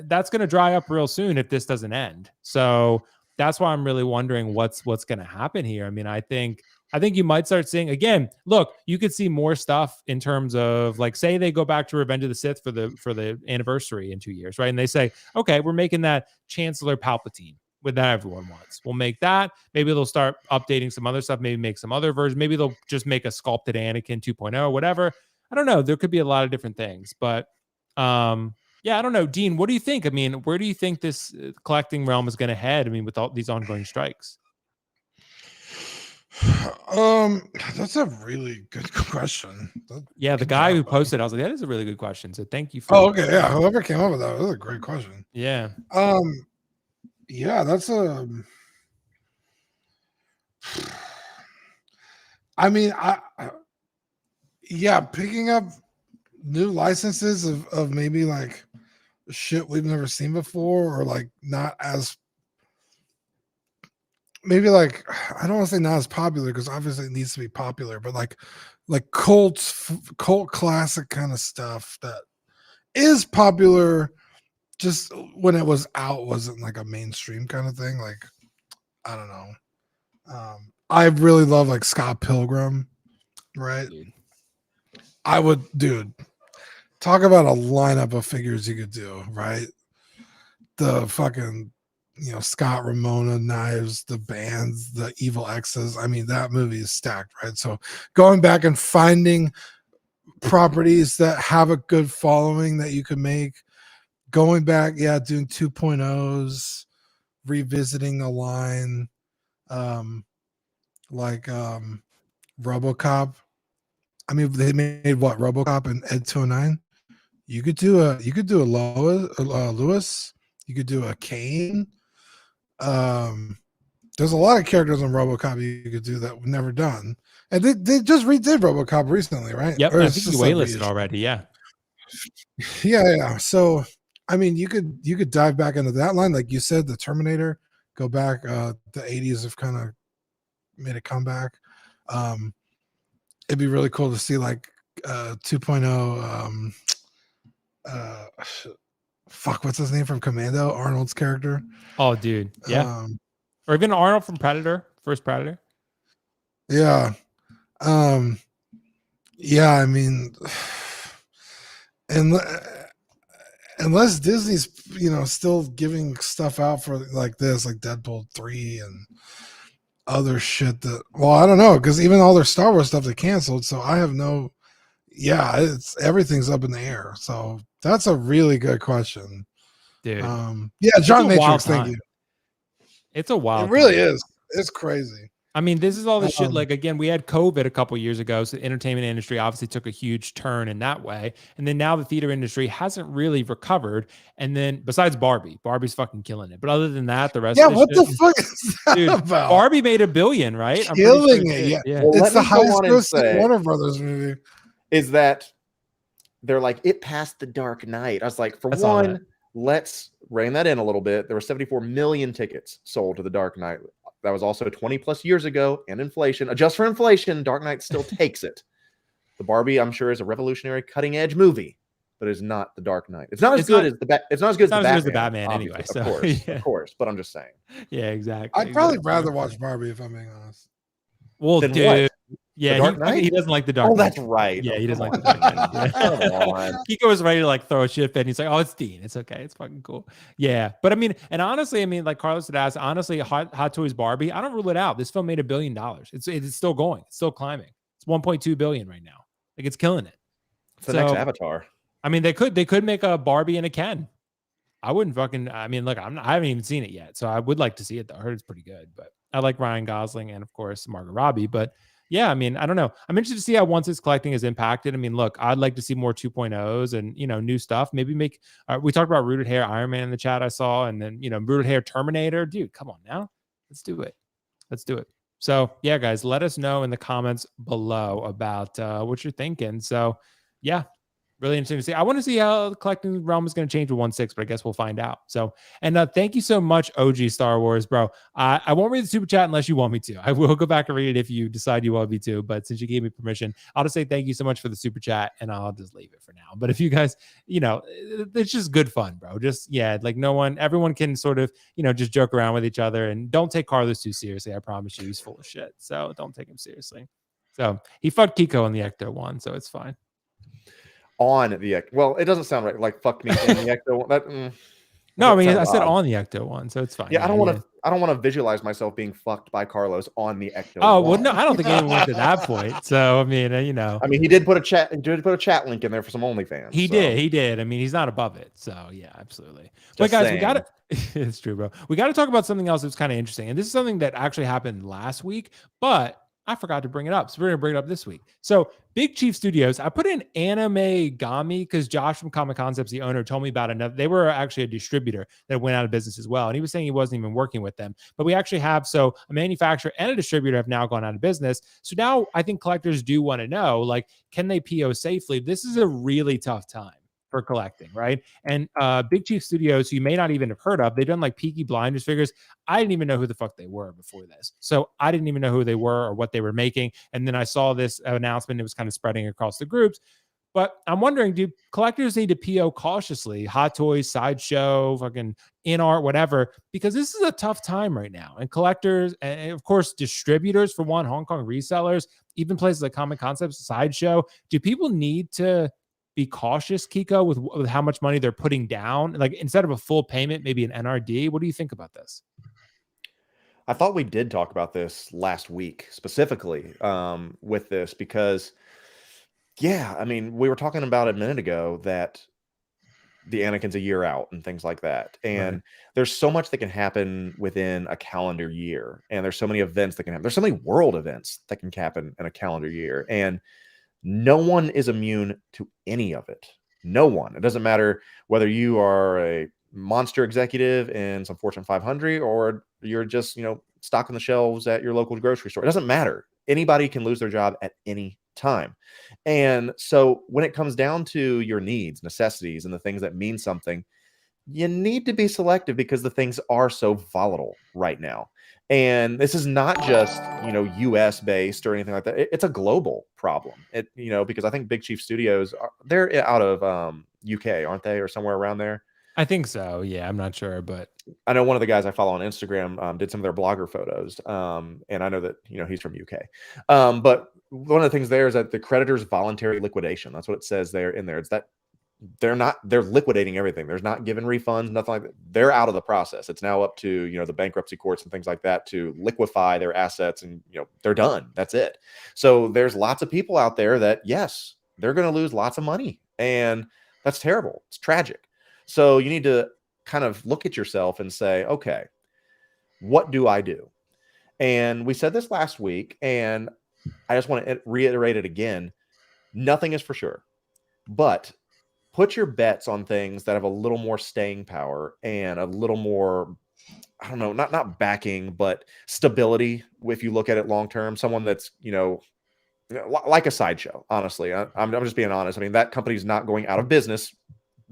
that's going to dry up real soon if this doesn't end. So that's why I'm really wondering what's going to happen here. I mean, I think you might start seeing, again, look, you could see more stuff in terms of, like, say they go back to Revenge of the Sith for the anniversary in 2 years, right? And they say, okay, we're making that Chancellor Palpatine with that everyone wants. We'll make that. Maybe they'll start updating some other stuff, maybe make some other versions. Maybe they'll just make a sculpted Anakin 2.0, whatever. I don't know. There could be a lot of different things, but yeah, I don't know. Dean, what do you think? I mean, where do you think this collecting realm is going to head? I mean, with all these ongoing strikes? That's a really good question. Yeah, the guy who posted, I was like, that is a really good question. So thank you for okay. Yeah, whoever came up with that was a great question. Yeah. Yeah, that's I mean, yeah, picking up new licenses of maybe like shit we've never seen before, or like not as, maybe like, I don't want to say not as popular, because obviously it needs to be popular, but like cult classic kind of stuff that is popular, just when it was out wasn't like a mainstream kind of thing. Like, I don't know. I really love like Scott Pilgrim, right? Dude. Talk about a lineup of figures you could do, right? The fucking, you know, Scott Ramona knives, the bands, the Evil X's. I mean, that movie is stacked, right? So going back and finding properties that have a good following that you can make, going back, doing 2.0s, revisiting a line, like RoboCop. I mean, they made what, RoboCop and Ed 209. You could do a Lewis. You could do a Kane. There's a lot of characters on RoboCop you could do that we've never done, and they just redid RoboCop recently, right? Yep, I think you waitlisted already. Yeah. So, I mean, you could dive back into that line, like you said, the Terminator. Go back. The 80s have kind of made a comeback. It'd be really cool to see like 2.0. Fuck, what's his name from Commando? Arnold's character. Oh, dude, yeah. Or even Arnold from Predator, first Predator. Yeah. Yeah, I mean, and unless Disney's, still giving stuff out for like this, like Deadpool 3 and other shit that, well, I don't know, because even all their Star Wars stuff they canceled, so I have no, everything's up in the air. So that's a really good question, dude. John Matrix, thank you. It's a wild. It really is. It's crazy. I mean, this is all the shit. Like, again, we had COVID a couple years ago, so the entertainment industry obviously took a huge turn in that way. And then now the theater industry hasn't really recovered. And then besides Barbie's fucking killing it. But other than that, the rest of what the fuck is that about? Barbie made $1 billion, right? Killing it. Yeah. Well, it's the highest grossing Warner Brothers movie. Is that they're like, it passed The Dark Knight. I was like, for one, let's rein that in a little bit. There were 74 million tickets sold to The Dark Knight. That was also 20 plus years ago, and inflation. Adjust for inflation, Dark Knight still takes it. The Barbie, I'm sure, is a revolutionary, cutting-edge movie, but it's not The Dark Knight. It's not as good as the Batman anyway. So, of course. But I'm just saying. Yeah, exactly. I'd probably rather watch Barbie if I'm being honest. Well, then dude. What? Yeah, he doesn't like The Dark Knight. Oh, that's right. Yeah, he doesn't like The Dark Knight. Yeah. Keco was ready to like throw a shit fit. And he's like, "Oh, it's Dean. It's okay. It's fucking cool." Yeah, but I mean, and honestly, like Carlos had asked, honestly, Hot Toys Barbie, I don't rule it out. This film made $1 billion. It's still going. It's still climbing. It's 1.2 billion right now. Like, it's killing it. It's the next Avatar. I mean, they could make a Barbie and a Ken. I wouldn't fucking. I mean, look, I haven't even seen it yet, so I would like to see it though. I heard it's pretty good, but I like Ryan Gosling and of course Margot Robbie, but. Yeah, I mean, I don't know. I'm interested to see how Once It's Collecting is impacted. I mean, look, I'd like to see more 2.0s and, new stuff. Maybe make, we talked about Rooted Hair Iron Man in the chat I saw, and then, Rooted Hair Terminator. Dude, come on now. Let's do it. So, yeah, guys, let us know in the comments below about what you're thinking. So, yeah. Really interesting to see. I want to see how the collecting realm is going to change with 1.6, but I guess we'll find out. So, and thank you so much, OG Star Wars, bro. I won't read the super chat unless you want me to. I will go back and read it if you decide you want me to. But since you gave me permission, I'll just say thank you so much for the super chat, and I'll just leave it for now. But if you guys, it's just good fun, bro. Just like everyone can sort of, just joke around with each other, and don't take Carlos too seriously. I promise you, he's full of shit. So don't take him seriously. So he fucked Keco in the Ecto one, so it's fine. On the Ecto. Well, it doesn't sound right. Like fuck me in the Ecto one. No, I mean I said on the Ecto one, so it's fine. Yeah, I don't want to visualize myself being fucked by Carlos on the Ecto. Oh well, no, I don't think anyone went to that point. So I mean, I mean, he did put a chat. He did put a chat link in there for some OnlyFans. He did. I mean, he's not above it. So yeah, absolutely. But guys, we got to. It's true, bro. We got to talk about something else that's kind of interesting, and this is something that actually happened last week, but I forgot to bring it up. So we're going to bring it up this week. So Big Chief Studios, I put in Anime Gami because Josh from Comic Concepts, the owner, told me about another. They were actually a distributor that went out of business as well. And he was saying he wasn't even working with them. But we actually have, so a manufacturer and a distributor have now gone out of business. So now I think collectors do want to know, like, can they PO safely? This is a really tough time for collecting, right? And Big Chief Studios, who you may not even have heard of, they've done like Peaky Blinders figures. I didn't even know who the fuck they were before this. So I didn't even know who they were or what they were making. And then I saw this announcement. It was kind of spreading across the groups. But I'm wondering, do collectors need to PO cautiously? Hot Toys, Sideshow, fucking InArt, whatever, because this is a tough time right now. And collectors, and of course, distributors, for one, Hong Kong resellers, even places like Comic Concepts, Sideshow, do people need to be cautious, Keco, with how much money they're putting down? Like, instead of a full payment, maybe an NRD. What do you think about this? I thought we did talk about this last week specifically with this because, yeah, I mean, we were talking about it a minute ago that the Anakin's a year out and things like that. And there's so much that can happen within a calendar year. And there's so many events that can happen. There's so many world events that can happen in a calendar year. And no one is immune to any of it. No one. It doesn't matter whether you are a monster executive in some Fortune 500 or you're just, stocking the shelves at your local grocery store. It doesn't matter. Anybody can lose their job at any time. And so when it comes down to your needs, necessities, and the things that mean something, you need to be selective because the things are so volatile right now. And this is not just, US based or anything like that. It's a global problem. Because I think Big Chief Studios, they're out of UK, aren't they? Or somewhere around there. I think so. Yeah, I'm not sure, but I know one of the guys I follow on Instagram did some of their blogger photos. And I know that, he's from UK. But one of the things there is that the creditor's voluntary liquidation. That's what it says there in there. It's that they're liquidating everything. There's not giving refunds, nothing like that. They're out of the process. It's now up to, you know, the bankruptcy courts and things like that to liquefy their assets, and, you know, they're done. That's it. So there's lots of people out there that, yes, they're going to lose lots of money, and that's terrible. It's tragic. So you need to kind of look at yourself and say, okay, what do I do? And we said this last week, and I just want to reiterate it again. Nothing is for sure, but put your bets on things that have a little more staying power and a little more, I don't know, not backing, but stability. If you look at it long term, someone that's, you know, like a sideshow. Honestly, I'm just being honest. I mean, that company's not going out of business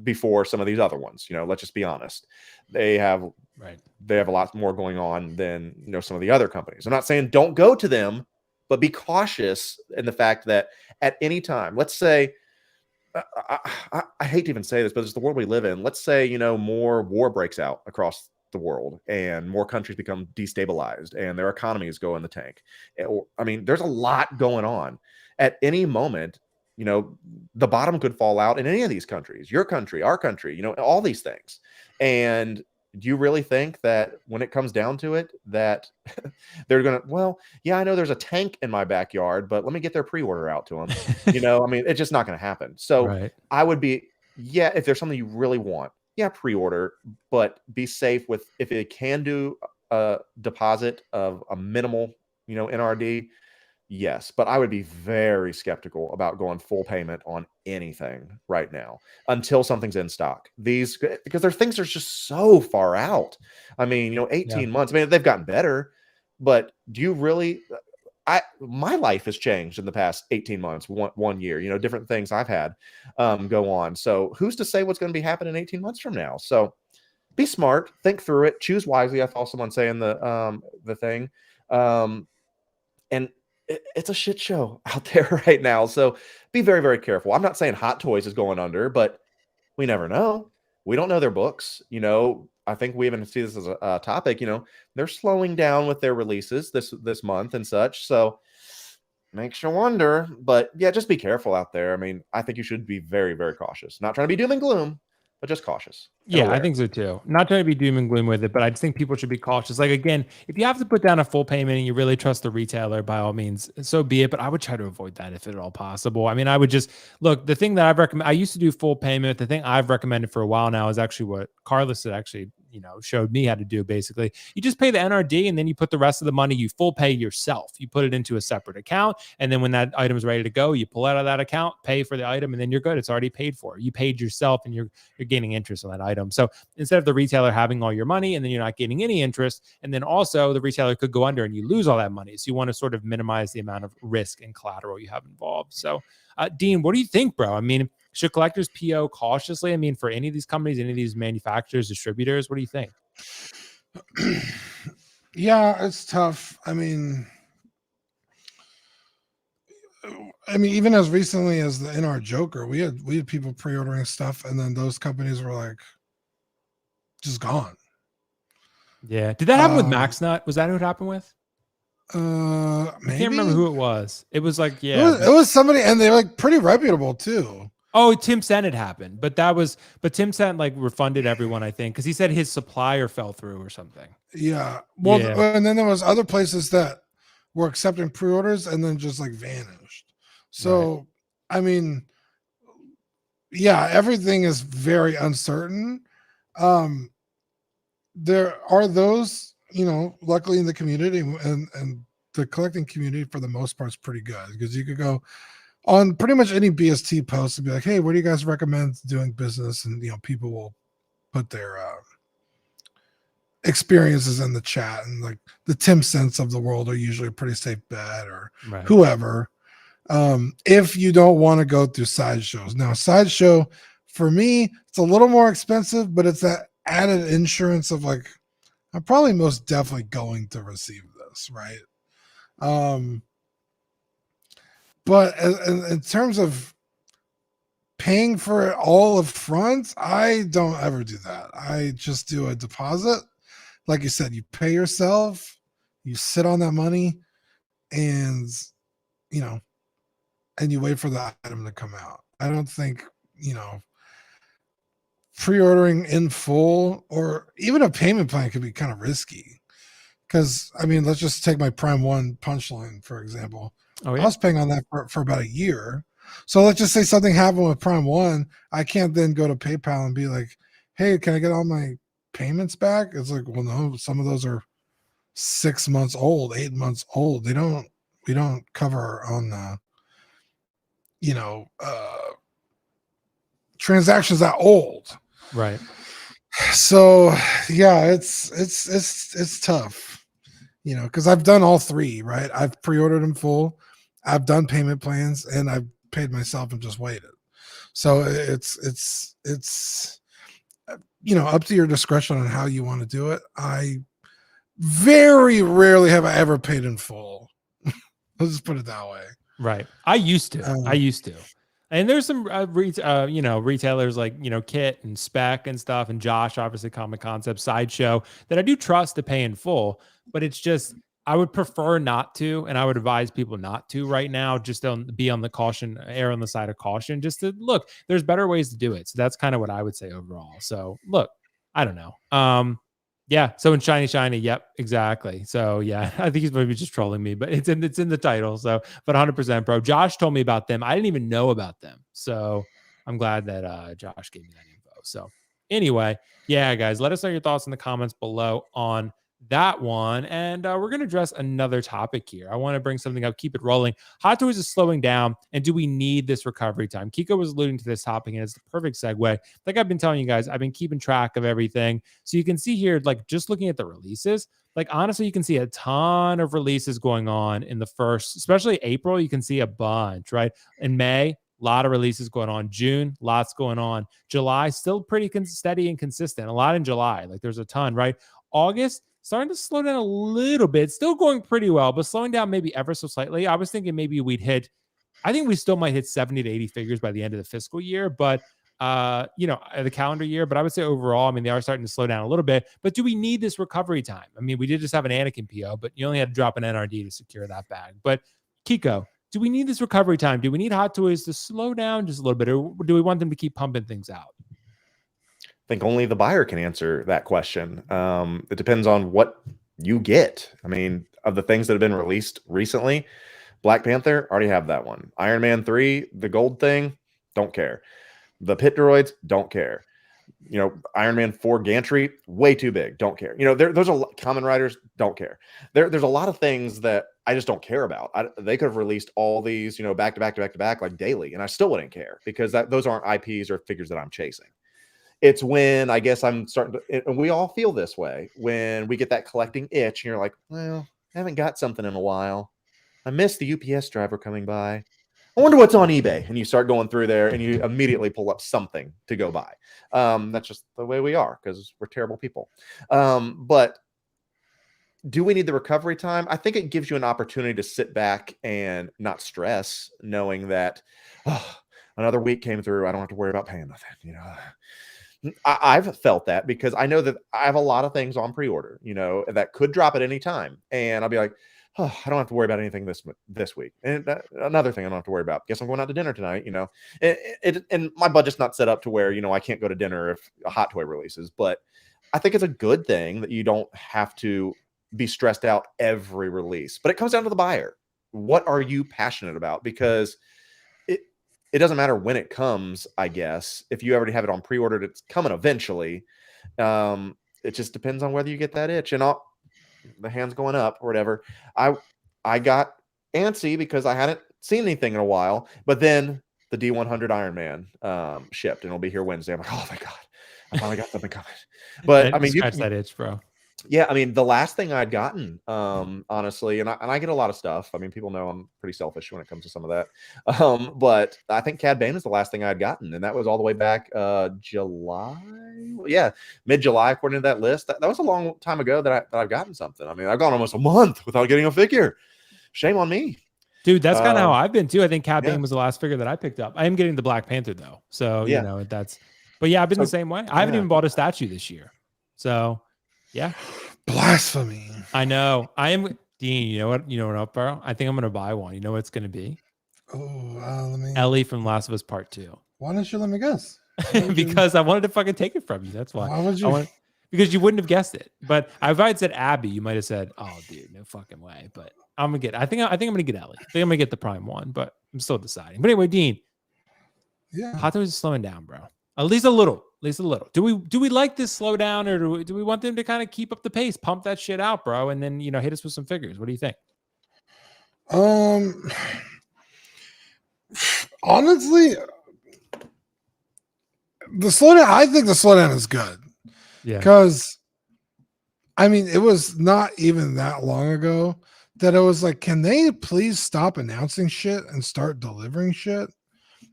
before some of these other ones. You know, let's just be honest. They have a lot more going on than, you know, some of the other companies. I'm not saying don't go to them, but be cautious in the fact that at any time, let's say, I hate to even say this, but it's the world we live in. Let's say, you know, more war breaks out across the world and more countries become destabilized and their economies go in the tank. I mean, there's a lot going on. At any moment, you know, the bottom could fall out in any of these countries, your country, our country, you know, all these things. And do you really think that when it comes down to it, that they're going to, well, yeah, I know there's a tank in my backyard, but let me get their pre-order out to them. You know, I mean, it's just not going to happen. So I would be, yeah, if there's something you really want, yeah, pre-order, but be safe with, if it can do a deposit of a minimal, you know, NRD, yes, but I would be very skeptical about going full payment on anything right now until something's in stock. These, because their things are just so far out. I mean, you know, 18 months. I mean, they've gotten better, but do you really? My life has changed in the past 18 months, one year. You know, different things I've had go on. So who's to say what's going to be happening 18 months from now? So be smart, think through it, choose wisely. I saw someone saying the thing, and it's a shit show out there right now. So be very, very careful. I'm not saying Hot Toys is going under, but we never know. We don't know their books. You know, I think we even see this as a topic. You know, they're slowing down with their releases this month and such. So makes you wonder. But yeah, just be careful out there. I mean, I think you should be very, very cautious. Not trying to be doom and gloom, but just cautious. Yeah, I think so too. Not trying to be doom and gloom with it, but I just think people should be cautious. Like, again, if you have to put down a full payment and you really trust the retailer, by all means, so be it. But I would try to avoid that if at all possible. I mean, I would just look, the thing that I've recommended, I used to do full payment. The thing I've recommended for a while now is actually what Carlos had actually, you know, showed me how to do. Basically, you just pay the NRD and then you put the rest of the money, you full pay yourself. You put it into a separate account. And then when that item is ready to go, you pull out of that account, pay for the item, and then you're good. It's already paid for. You paid yourself and you're gaining interest on that item. So instead of the retailer having all your money and then you're not getting any interest, and then also the retailer could go under and you lose all that money. So you want to sort of minimize the amount of risk and collateral you have involved. So Dean, what do you think, bro? I mean, should collectors PO cautiously? I mean, for any of these companies, any of these manufacturers, distributors, what do you think? Yeah, it's tough. I mean, even as recently as the NR Joker, we had people pre-ordering stuff, and then those companies were like just gone. Yeah. Did that happen with MaxNut? Was that who it happened with? Maybe. I can't remember who it was. It was like, yeah. It was somebody, and they're like pretty reputable too. Oh, Tim Sen had happened, but Tim Sen like refunded everyone, I think, because he said his supplier fell through or something. Yeah. Well, and then there was other places that were accepting pre-orders and then just like vanished. So, I mean, yeah, everything is very uncertain. There are those, you know, luckily in the community and the collecting community for the most part is pretty good, because you could go on pretty much any BST post and be like, hey, where do you guys recommend doing business? And, you know, people will put their experiences in the chat, and like the Tim Sense of the world are usually a pretty safe bet, or whoever. If you don't want to go through sideshows. Now, sideshow for me, it's a little more expensive, but it's that added insurance of like, I'm probably most definitely going to receive this, right? But in terms of paying for it all up front, I don't ever do that. I just do a deposit. Like you said, you pay yourself, you sit on that money, and, you know, and you wait for the item to come out. I don't think, you know, pre-ordering in full or even a payment plan could be kind of risky. Because, I mean, let's just take my Prime 1 Punchline, for example. Oh, yeah. I was paying on that for about a year. So let's just say something happened with Prime 1. I can't then go to PayPal and be like, hey, can I get all my payments back? It's like, well, no, some of those are 6 months old, 8 months old. We don't cover on the, transactions that old. Right. So yeah, it's tough, because I've done all three, right? I've pre-ordered in full, I've done payment plans, and I've paid myself and just waited. So it's up to your discretion on how you want to do it. I very rarely have I ever paid in full. Let's just put it that way. Right. I used to. And there's some retailers like Kit and Spec and stuff, and Josh, obviously Comic Concept, Sideshow, that I do trust to pay in full, but it's just I would prefer not to, and I would advise people not to right now. Just don't be on the caution, err on the side of caution. Just to look, there's better ways to do it. So that's kind of what I would say overall. So look, I don't know. Yeah. So in shiny, yep, exactly. So yeah, I think he's maybe just trolling me, but it's in the title. So, but 100% bro. Josh told me about them. I didn't even know about them. So I'm glad that Josh gave me that info. So anyway, yeah, guys, let us know your thoughts in the comments below on that one. And we're going to address another topic here. I want to bring something up, keep it rolling. Hot Toys is slowing down, and do we need this recovery time? Keco was alluding to this topic, and it's the perfect segue. Like I've been telling you guys, I've been keeping track of everything. So you can see here, like just looking at the releases, like honestly, you can see a ton of releases going on in the first, especially April. You can see a bunch, right? In May, a lot of releases going on. June, lots going on. July, still pretty steady and consistent. A lot in July. Like there's a ton, right? August, starting to slow down a little bit. Still going pretty well, but slowing down maybe ever so slightly. I was thinking maybe I think we still might hit 70 to 80 figures by the end of the fiscal year, but the calendar year. But I would say overall, I mean, they are starting to slow down a little bit. But do we need this recovery time? I mean, we did just have an Anakin PO, but you only had to drop an NRD to secure that bag. But Keco, do we need this recovery time? Do we need Hot Toys to slow down just a little bit, or do we want them to keep pumping things out? I think only the buyer can answer that question. It depends on what you get. I mean, of the things that have been released recently, Black Panther, already have that one. Iron Man 3, the gold thing, don't care. The pit droids, don't care. Iron Man 4 gantry, way too big, don't care. There's a lot, Common Riders, don't care. There's a lot of things that I just don't care about. They could have released all these, back to back like daily, and I still wouldn't care because those aren't IPs or figures that I'm chasing. It's when I guess I'm starting to, and we all feel this way when we get that collecting itch, and you're like, well, I haven't got something in a while. I missed the UPS driver coming by. I wonder what's on eBay. And you start going through there and you immediately pull up something to go buy. That's just the way we are because we're terrible people. But do we need the recovery time? I think it gives you an opportunity to sit back and not stress, knowing that another week came through. I don't have to worry about paying nothing. I've felt that because I know that I have a lot of things on pre-order, that could drop at any time. And I'll be like, oh, I don't have to worry about anything this week. And another thing I don't have to worry about. Guess I'm going out to dinner tonight, and my budget's not set up to where, I can't go to dinner if a Hot Toy releases. But I think it's a good thing that you don't have to be stressed out every release. But it comes down to the buyer. What are you passionate about? Because it doesn't matter when it comes, I guess. If you already have it on pre-ordered, it's coming eventually. It just depends on whether you get that itch. And the hand's going up or whatever. I got antsy because I hadn't seen anything in a while. But then the D100 Iron Man shipped, and it'll be here Wednesday. I'm like, oh my God, I finally got something coming. But I mean, scratch that itch, bro. Yeah, I mean, the last thing I'd gotten, honestly, and I get a lot of stuff. I mean, people know I'm pretty selfish when it comes to some of that. But I think Cad Bane is the last thing I'd gotten, and that was all the way back July. Yeah, mid-July, according to that list. That was a long time ago that I've gotten something. I mean, I've gone almost a month without getting a figure. Shame on me. Dude, that's kind of how I've been too. I think Cad Bane was the last figure that I picked up. I am getting the Black Panther though. So, but yeah, I've been the same way. I haven't even bought a statue this year. So yeah. Blasphemy. I know. I am Dean. You know what, bro? I think I'm gonna buy one. You know what it's gonna be? Oh, Ellie from Last of Us Part 2. Why don't you let me guess? Because I wanted to fucking take it from you. That's why. Why would you? Because you wouldn't have guessed it. But if I had said Abby, you might have said, "Oh, dude, no fucking way." But I'm gonna get. I think I'm gonna get Ellie. I think I'm gonna get the prime one, but I'm still deciding. But anyway, Dean. Yeah. Hot Toys is slowing down, bro. At least a little. At least a little. Do we like this slowdown, or do we want them to kind of keep up the pace, pump that shit out, bro, and then hit us with some figures? What do you think? Honestly, the slowdown. I think the slowdown is good. Yeah. Because, I mean, it was not even that long ago that it was like, can they please stop announcing shit and start delivering shit?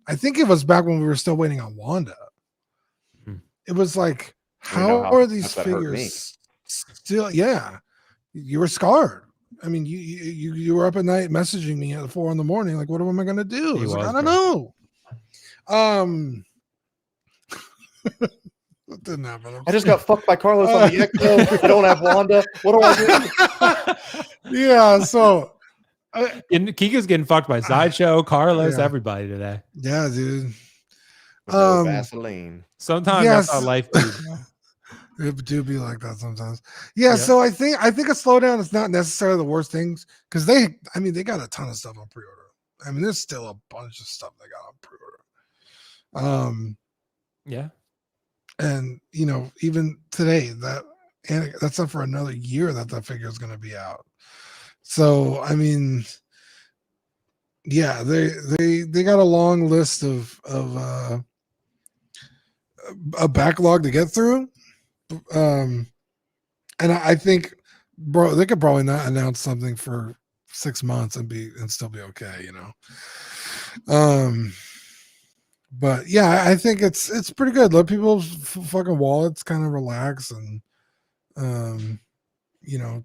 I think it was back when we were still waiting on Wanda. It was like, how are these figures still? Yeah, you were scarred. I mean, you were up at night messaging me at 4 a.m. like, what am I gonna do? I was like, I don't know. That didn't happen. I just got fucked by Carlos on the Ecto. I don't have Wanda. What do I do? Yeah, so Keco's getting fucked by Sideshow, Carlos, everybody today. Yeah, dude. Vaseline. Sometimes that's how life is. It do be like that sometimes. Yeah, so I think a slowdown is not necessarily the worst things because they got a ton of stuff on pre-order. I mean, there's still a bunch of stuff they got on pre-order. Yeah. And even today, that's up for another year that figure is going to be out. So I mean, yeah, they got a long list of a backlog to get through. And I think, bro, they could probably not announce something for 6 months and still be okay, But yeah, I think it's pretty good. Let people's fucking wallets kind of relax and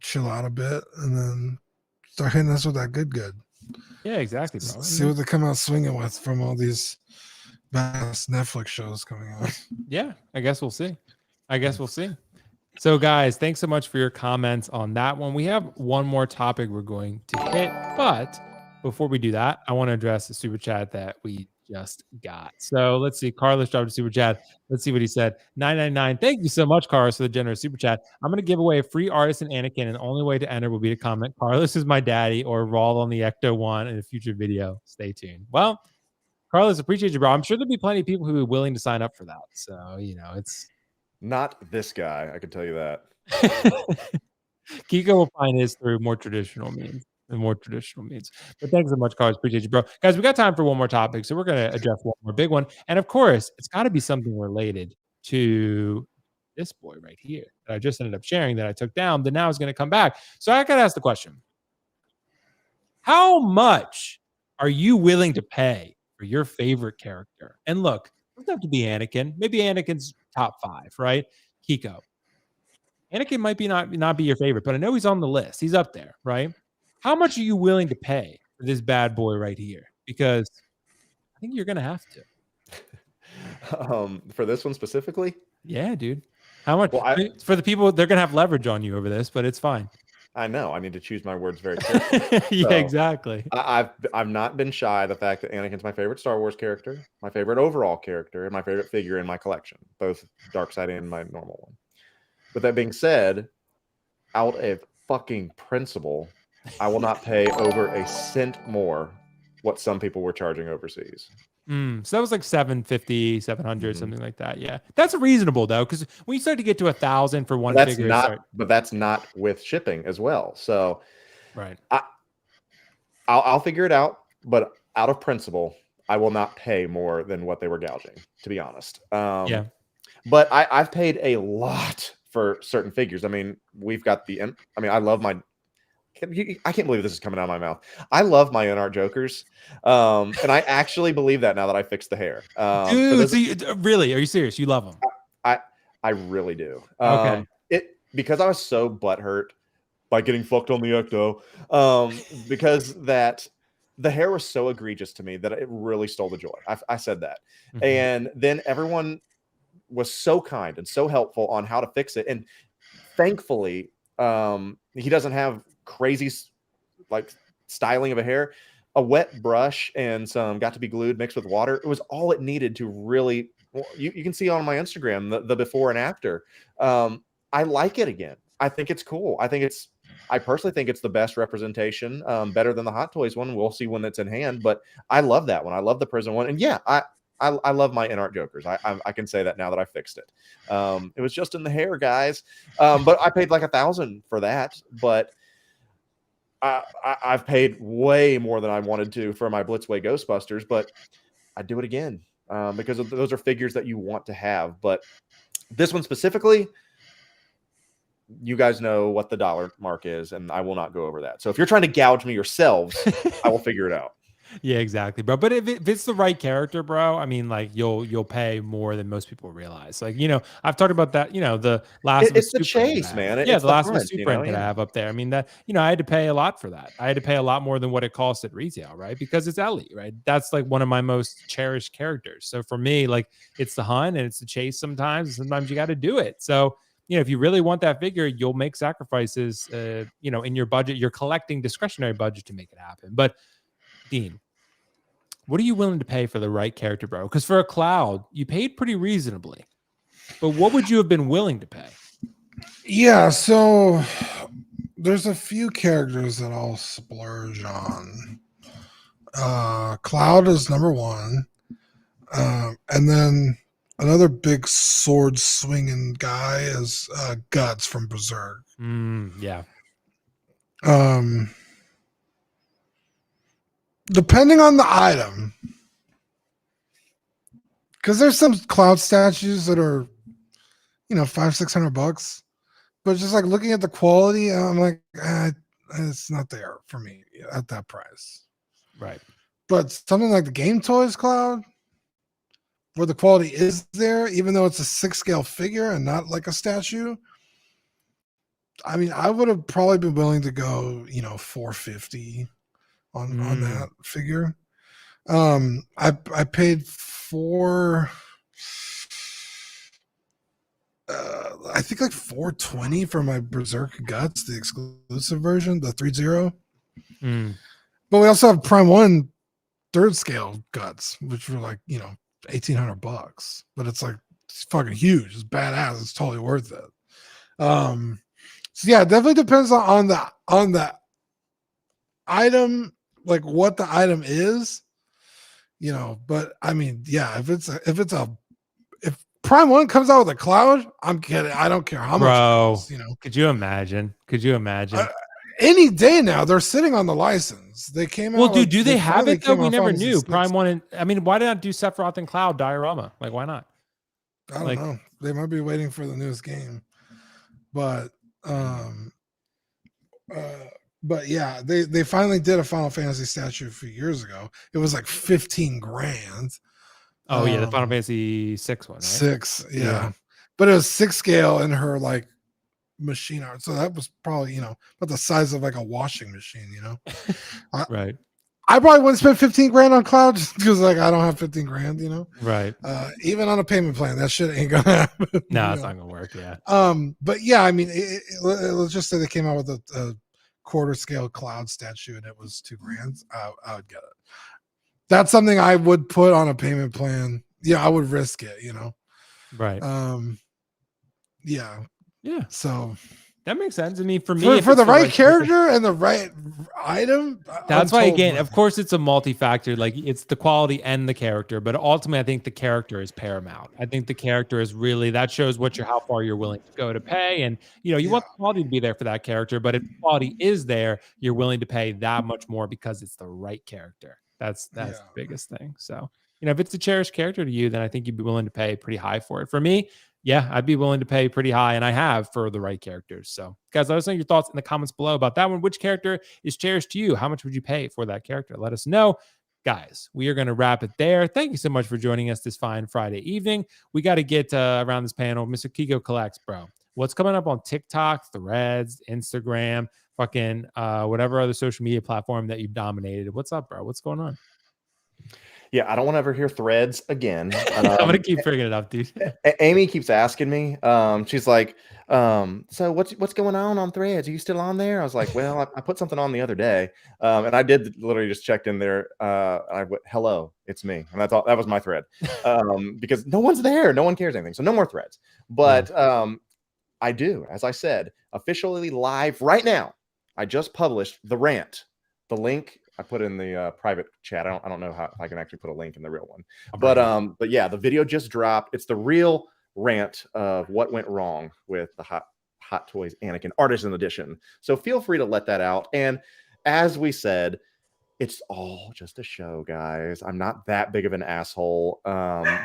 chill out a bit, and then start hitting us with that good. Yeah, exactly, bro. See what they come out swinging with from all these vast Netflix shows coming out. Yeah, I guess we'll see. So, guys, thanks so much for your comments on that one. We have one more topic we're going to hit, but before we do that, I want to address the super chat that we just got. So let's see. Carlos dropped a super chat. Let's see what he said. 999. Thank you so much, Carlos, for the generous super chat. I'm going to give away a free Artisan Anakin, and the only way to enter will be to comment Carlos is my daddy or Rawl on the Ecto one in a future video. Stay tuned. Well, Carlos, appreciate you, bro. I'm sure there'll be plenty of people who will be willing to sign up for that. So, it's not this guy. I can tell you that. Keco will find his through more traditional means. But thanks so much, Carlos. Appreciate you, bro. Guys, we got time for one more topic, so we're going to address one more big one. And of course, it's got to be something related to this boy right here that I just ended up sharing that I took down that now is going to come back. So I got to ask the question. How much are you willing to pay for your favorite character? And look, it doesn't have to be Anakin. Maybe Anakin's top 5, right? Keco. Anakin might be not be your favorite, but I know he's on the list. He's up there, right? How much are you willing to pay for this bad boy right here? Because I think you're going to have to. For this one specifically? Yeah, dude. How much? Well, for the people, they're going to have leverage on you over this, but it's fine. I know. I need to choose my words very carefully. Yeah, exactly. I've not been shy of the fact that Anakin's my favorite Star Wars character, my favorite overall character, and my favorite figure in my collection, both Darkseid and my normal one. With that being said, out of fucking principle, I will not pay over a cent more what some people were charging overseas. So that was like $750, $700, something like that. Yeah, that's reasonable though, because when you start to get to 1,000 for one figure, but that's not with shipping as well. So, right, I'll figure it out. But out of principle, I will not pay more than what they were gouging. To be honest, yeah. But I've paid a lot for certain figures. I mean, we've got I love my. I can't believe this is coming out of my mouth. I love my in-art Jokers. And I actually believe that now that I fixed the hair. Dude, really? Are you serious? You love them? I really do. Okay. Because I was so butthurt by getting fucked on the Ecto. Because the hair was so egregious to me that it really stole the joy. I said that. Mm-hmm. And then everyone was so kind and so helpful on how to fix it. And thankfully, he doesn't have crazy like styling of a hair. A wet brush and some got to be glued mixed with water, it was all it needed to really Well, you can see on my Instagram the before and after. I like it again. I think it's cool. I personally think it's the best representation, better than the Hot Toys one. We'll see when it's in hand, but I love that one. I love the prison one, and yeah, I love my in-art Jokers. I can say that now that I fixed it. It was just in the hair, guys. But I paid like $1,000 for that. But I've paid way more than I wanted to for my Blitzway Ghostbusters. But I'd do it again because those are figures that you want to have. But this one specifically, you guys know what the dollar mark is, and I will not go over that. So if you're trying to gouge me yourselves, I will figure it out. Yeah, exactly, bro. But if it's the right character, bro, I mean, like you'll pay more than most people realize. Like, I've talked about that. The last it's the chase, man. Yeah, it's the last of hunt, Us Super that I have up there. I mean, that I had to pay a lot for that. I had to pay a lot more than what it costs at retail, right? Because it's Ellie, right? That's like one of my most cherished characters. So for me, like it's the hunt and it's the chase sometimes, and sometimes you got to do it. So if you really want that figure, you'll make sacrifices, in your budget, your collecting discretionary budget to make it happen. But Dean, what are you willing to pay for the right character, bro? Because for a Cloud, you paid pretty reasonably. But what would you have been willing to pay? Yeah, so there's a few characters that I'll splurge on. Cloud is number one. And then another big sword swinging guy is Guts from Berserk. Yeah. Depending on the item, because there's some Cloud statues that are, $500-600, but just like looking at the quality, I'm like, it's not there for me at that price. Right. But something like the Game Toys Cloud, where the quality is there, even though it's a 6-scale figure and not like a statue. I mean, I would have probably been willing to go, $450 on that figure. I paid I think like $420 for my Berserk Guts, the exclusive version, the 3-0. But we also have Prime 1 3rd scale Guts, which were like, $1,800, but it's like, it's fucking huge. It's badass. It's totally worth it. So yeah, it definitely depends on the item, like what the item is, but I mean, yeah, if Prime 1 comes out with a Cloud, I'm kidding. I don't care how much it is, Could you imagine? Any day now, they're sitting on the license. They came out. Well, dude, do they have it though? We never knew. 6. Prime 1 I mean, why not do Sephiroth and Cloud diorama? Like, why not? I don't know. They might be waiting for the newest game. But yeah, they finally did a Final Fantasy statue a few years ago. It was like $15,000. Oh yeah, the Final Fantasy 6 one, right? 6, yeah. But it was 6 scale in her like machine art, so that was probably about the size of like a washing machine. Right. I probably wouldn't spend $15,000 on Cloud just because like I don't have $15,000. Right. Even on a payment plan, that shit ain't gonna happen. No, it's not gonna work. Yeah. But yeah, I mean, let's just say they came out with a quarter scale Cloud statue and it was $2,000. I would get it. That's something I would put on a payment plan. Yeah, I would risk it. Right. Yeah. Yeah. So that makes sense. I mean, for me, for the right character and the right item, that's why, again, of course, it's a multi-factor. Like, it's the quality and the character, but ultimately, I think the character is paramount. I think the character is really, that shows how far you're willing to go to pay. And, you want the quality to be there for that character, but if the quality is there, you're willing to pay that much more because it's the right character. That's the biggest thing. So, if it's a cherished character to you, then I think you'd be willing to pay pretty high for it. For me, yeah, I'd be willing to pay pretty high, and I have for the right characters. So, guys, let us know your thoughts in the comments below about that one. Which character is cherished to you? How much would you pay for that character? Let us know. Guys, we are going to wrap it there. Thank you so much for joining us this fine Friday evening. We got to get around this panel. Mr. Keco Collects, bro. What's coming up on TikTok, Threads, Instagram, fucking whatever other social media platform that you've dominated? What's up, bro? What's going on? Yeah, I don't want to ever hear threads again. I'm gonna keep bringing it up, dude. Amy keeps asking me. She's like, so what's going on threads? Are you still on there? I was like, well, I put something on the other day, and I did literally just checked in there. I went, hello, it's me, and that's all. That was my thread, because no one's there, no one cares anything, so no more threads. But I do, as I said, officially live right now. I just published the rant. The link I put in the private chat. I don't know how if I can actually put a link in the real one. But yeah, the video just dropped. It's the real rant of what went wrong with the Hot Toys Anakin Artisan Edition. So feel free to let that out. And as we said, it's all just a show, guys. I'm not that big of an asshole.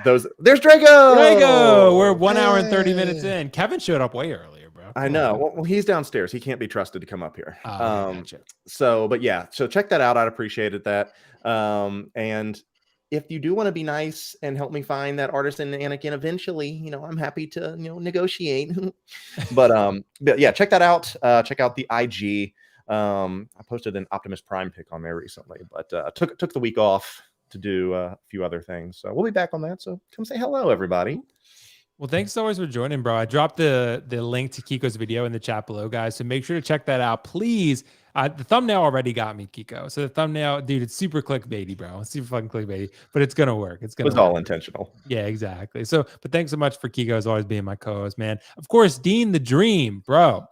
There's Draco. Draco. We're 1 hour and 30 minutes in. Kevin showed up way earlier, bro. I know. Well, he's downstairs. He can't be trusted to come up here. Gotcha. But yeah, so check that out. I'd appreciate that. And if you do want to be nice and help me find that Artisan Anakin eventually, I'm happy to, negotiate. but yeah, check that out. Check out the IG. I posted an Optimus Prime pic on there recently, but took the week off to do a few other things. So we'll be back on that. So come say hello, everybody. Well, thanks so much for joining, bro. I dropped the link to Keco's video in the chat below, guys. So make sure to check that out, please. The thumbnail already got me, Keco. So the thumbnail, dude, it's super clickbaity, bro. It's super fucking clickbaity, but it's gonna work. It was all intentional. Yeah, exactly. So, but thanks so much for Keco as always being my co-host, man. Of course, Dean the Dream, bro.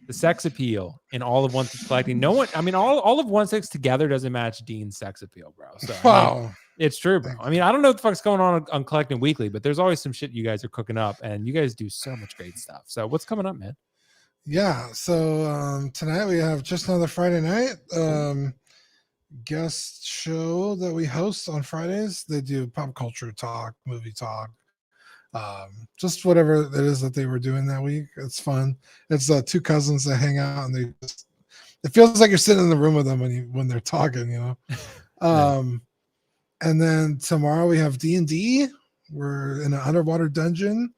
The sex appeal in all of 1/6 collecting. No one, I mean, all of 1/6 together doesn't match Dean's sex appeal, bro. So wow. I mean, it's true, bro. I mean, I don't know what the fuck's going on Collecting Weekly, but there's always some shit you guys are cooking up, and you guys do so much great stuff. So what's coming up, man? Yeah, so tonight we have Just Another Friday Night guest show that we host on Fridays. They do pop culture talk, movie talk, just whatever it is that they were doing that week. It's fun. It's two cousins that hang out, and it feels like you're sitting in the room with them when they're talking, And then tomorrow we have D&D. We're in an underwater dungeon.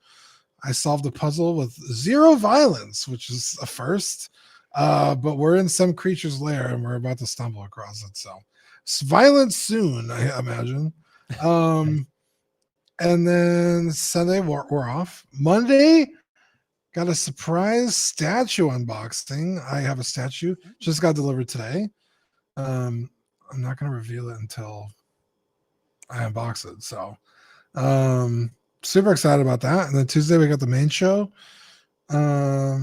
I solved a puzzle with 0 violence, which is a first. But we're in some creature's lair, and we're about to stumble across it. So it's violence soon, I imagine. And then Sunday we're off. Monday, got a surprise statue unboxing. I have a statue, just got delivered today. I'm not going to reveal it until I unbox it. So super excited about that. And then Tuesday we got the main show. Yeah,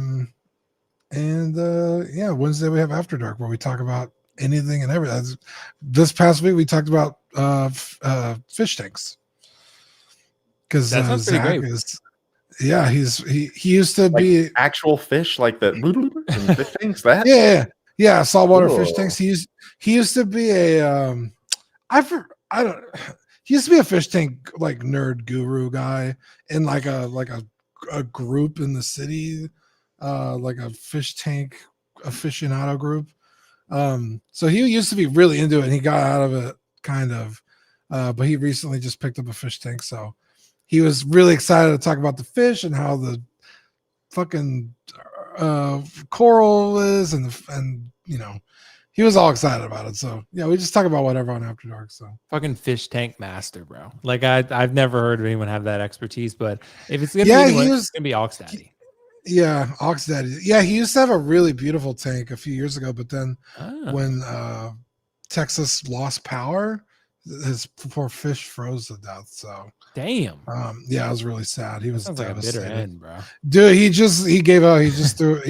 Wednesday we have After Dark, where we talk about anything and everything. This past week we talked about fish tanks. Because Zach is, yeah, he used to be actual fish, like the fish tanks. That yeah, saltwater fish tanks. He used to be a he used to be a fish tank like nerd guru guy in like a group in the city, like a fish tank aficionado group. So he used to be really into it, and he got out of it kind of, but he recently just picked up a fish tank, so he was really excited to talk about the fish and how the fucking coral is, and he was all excited about it. So yeah, we just talk about whatever on After Dark. So fucking fish tank master, bro. Like I've never heard of anyone have that expertise, but if it's gonna be anyone, it's gonna be Ox Daddy. Yeah, Ox Daddy. Yeah, he used to have a really beautiful tank a few years ago, but then when Texas lost power, his poor fish froze to death. So damn. Yeah, it was really sad. He was devastated. Like a bitter end, bro. Dude, he gave up. He just threw.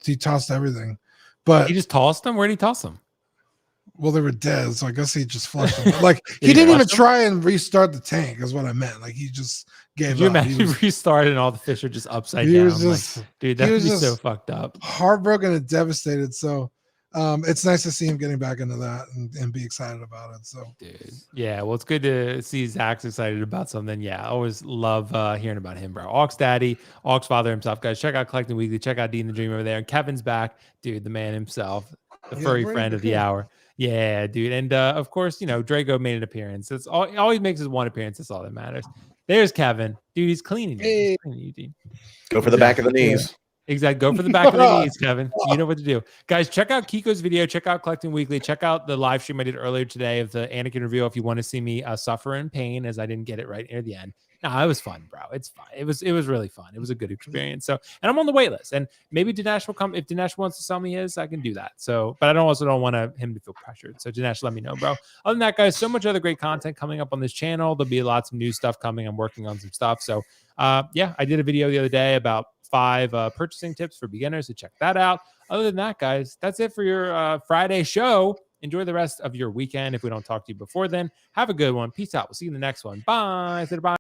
He tossed everything. But he just tossed them. Where'd he toss them? Well, they were dead, so I guess he just flushed them. Like he didn't even try and restart the tank. Is what I meant. Like he just gave up. You imagine restarted and all the fish are just upside down? Just, like, dude, that would be so fucked up. Heartbroken and devastated. So it's nice to see him getting back into that and be excited about it. So, dude, yeah, well, it's good to see Zach's excited about something. Yeah, I always love hearing about him, bro. Ox Daddy, Ox Father himself, guys. Check out Collecting Weekly. Check out Dean the Dream over there. And Kevin's back, dude, the man himself, the furry friend of the hour. Yeah, dude. And of course, Draco made an appearance. It's all he makes is one appearance. That's all that matters. There's Kevin, dude. He's cleaning you. Hey. He's cleaning you, dude. Go for the back of the knees. Exactly. Go for the back of the knees, Kevin. You know what to do. Guys, check out Keco's video. Check out Collecting Weekly. Check out the live stream I did earlier today of the Anakin review if you want to see me suffer in pain as I didn't get it right near the end. No, it was fun, bro. It's fun. It was really fun. It was a good experience. So, and I'm on the wait list. And maybe Dinesh will come. If Dinesh wants to sell me his, I can do that. So, but I also don't want him to feel pressured. So Dinesh, let me know, bro. Other than that, guys, so much other great content coming up on this channel. There'll be lots of new stuff coming. I'm working on some stuff. So yeah, I did a video the other day about 5 purchasing tips for beginners, so check that out. Other than that, guys, that's it for your Friday show. Enjoy the rest of your weekend. If we don't talk to you before then, have a good one. Peace out. We'll see you in the next one. Bye. Bye.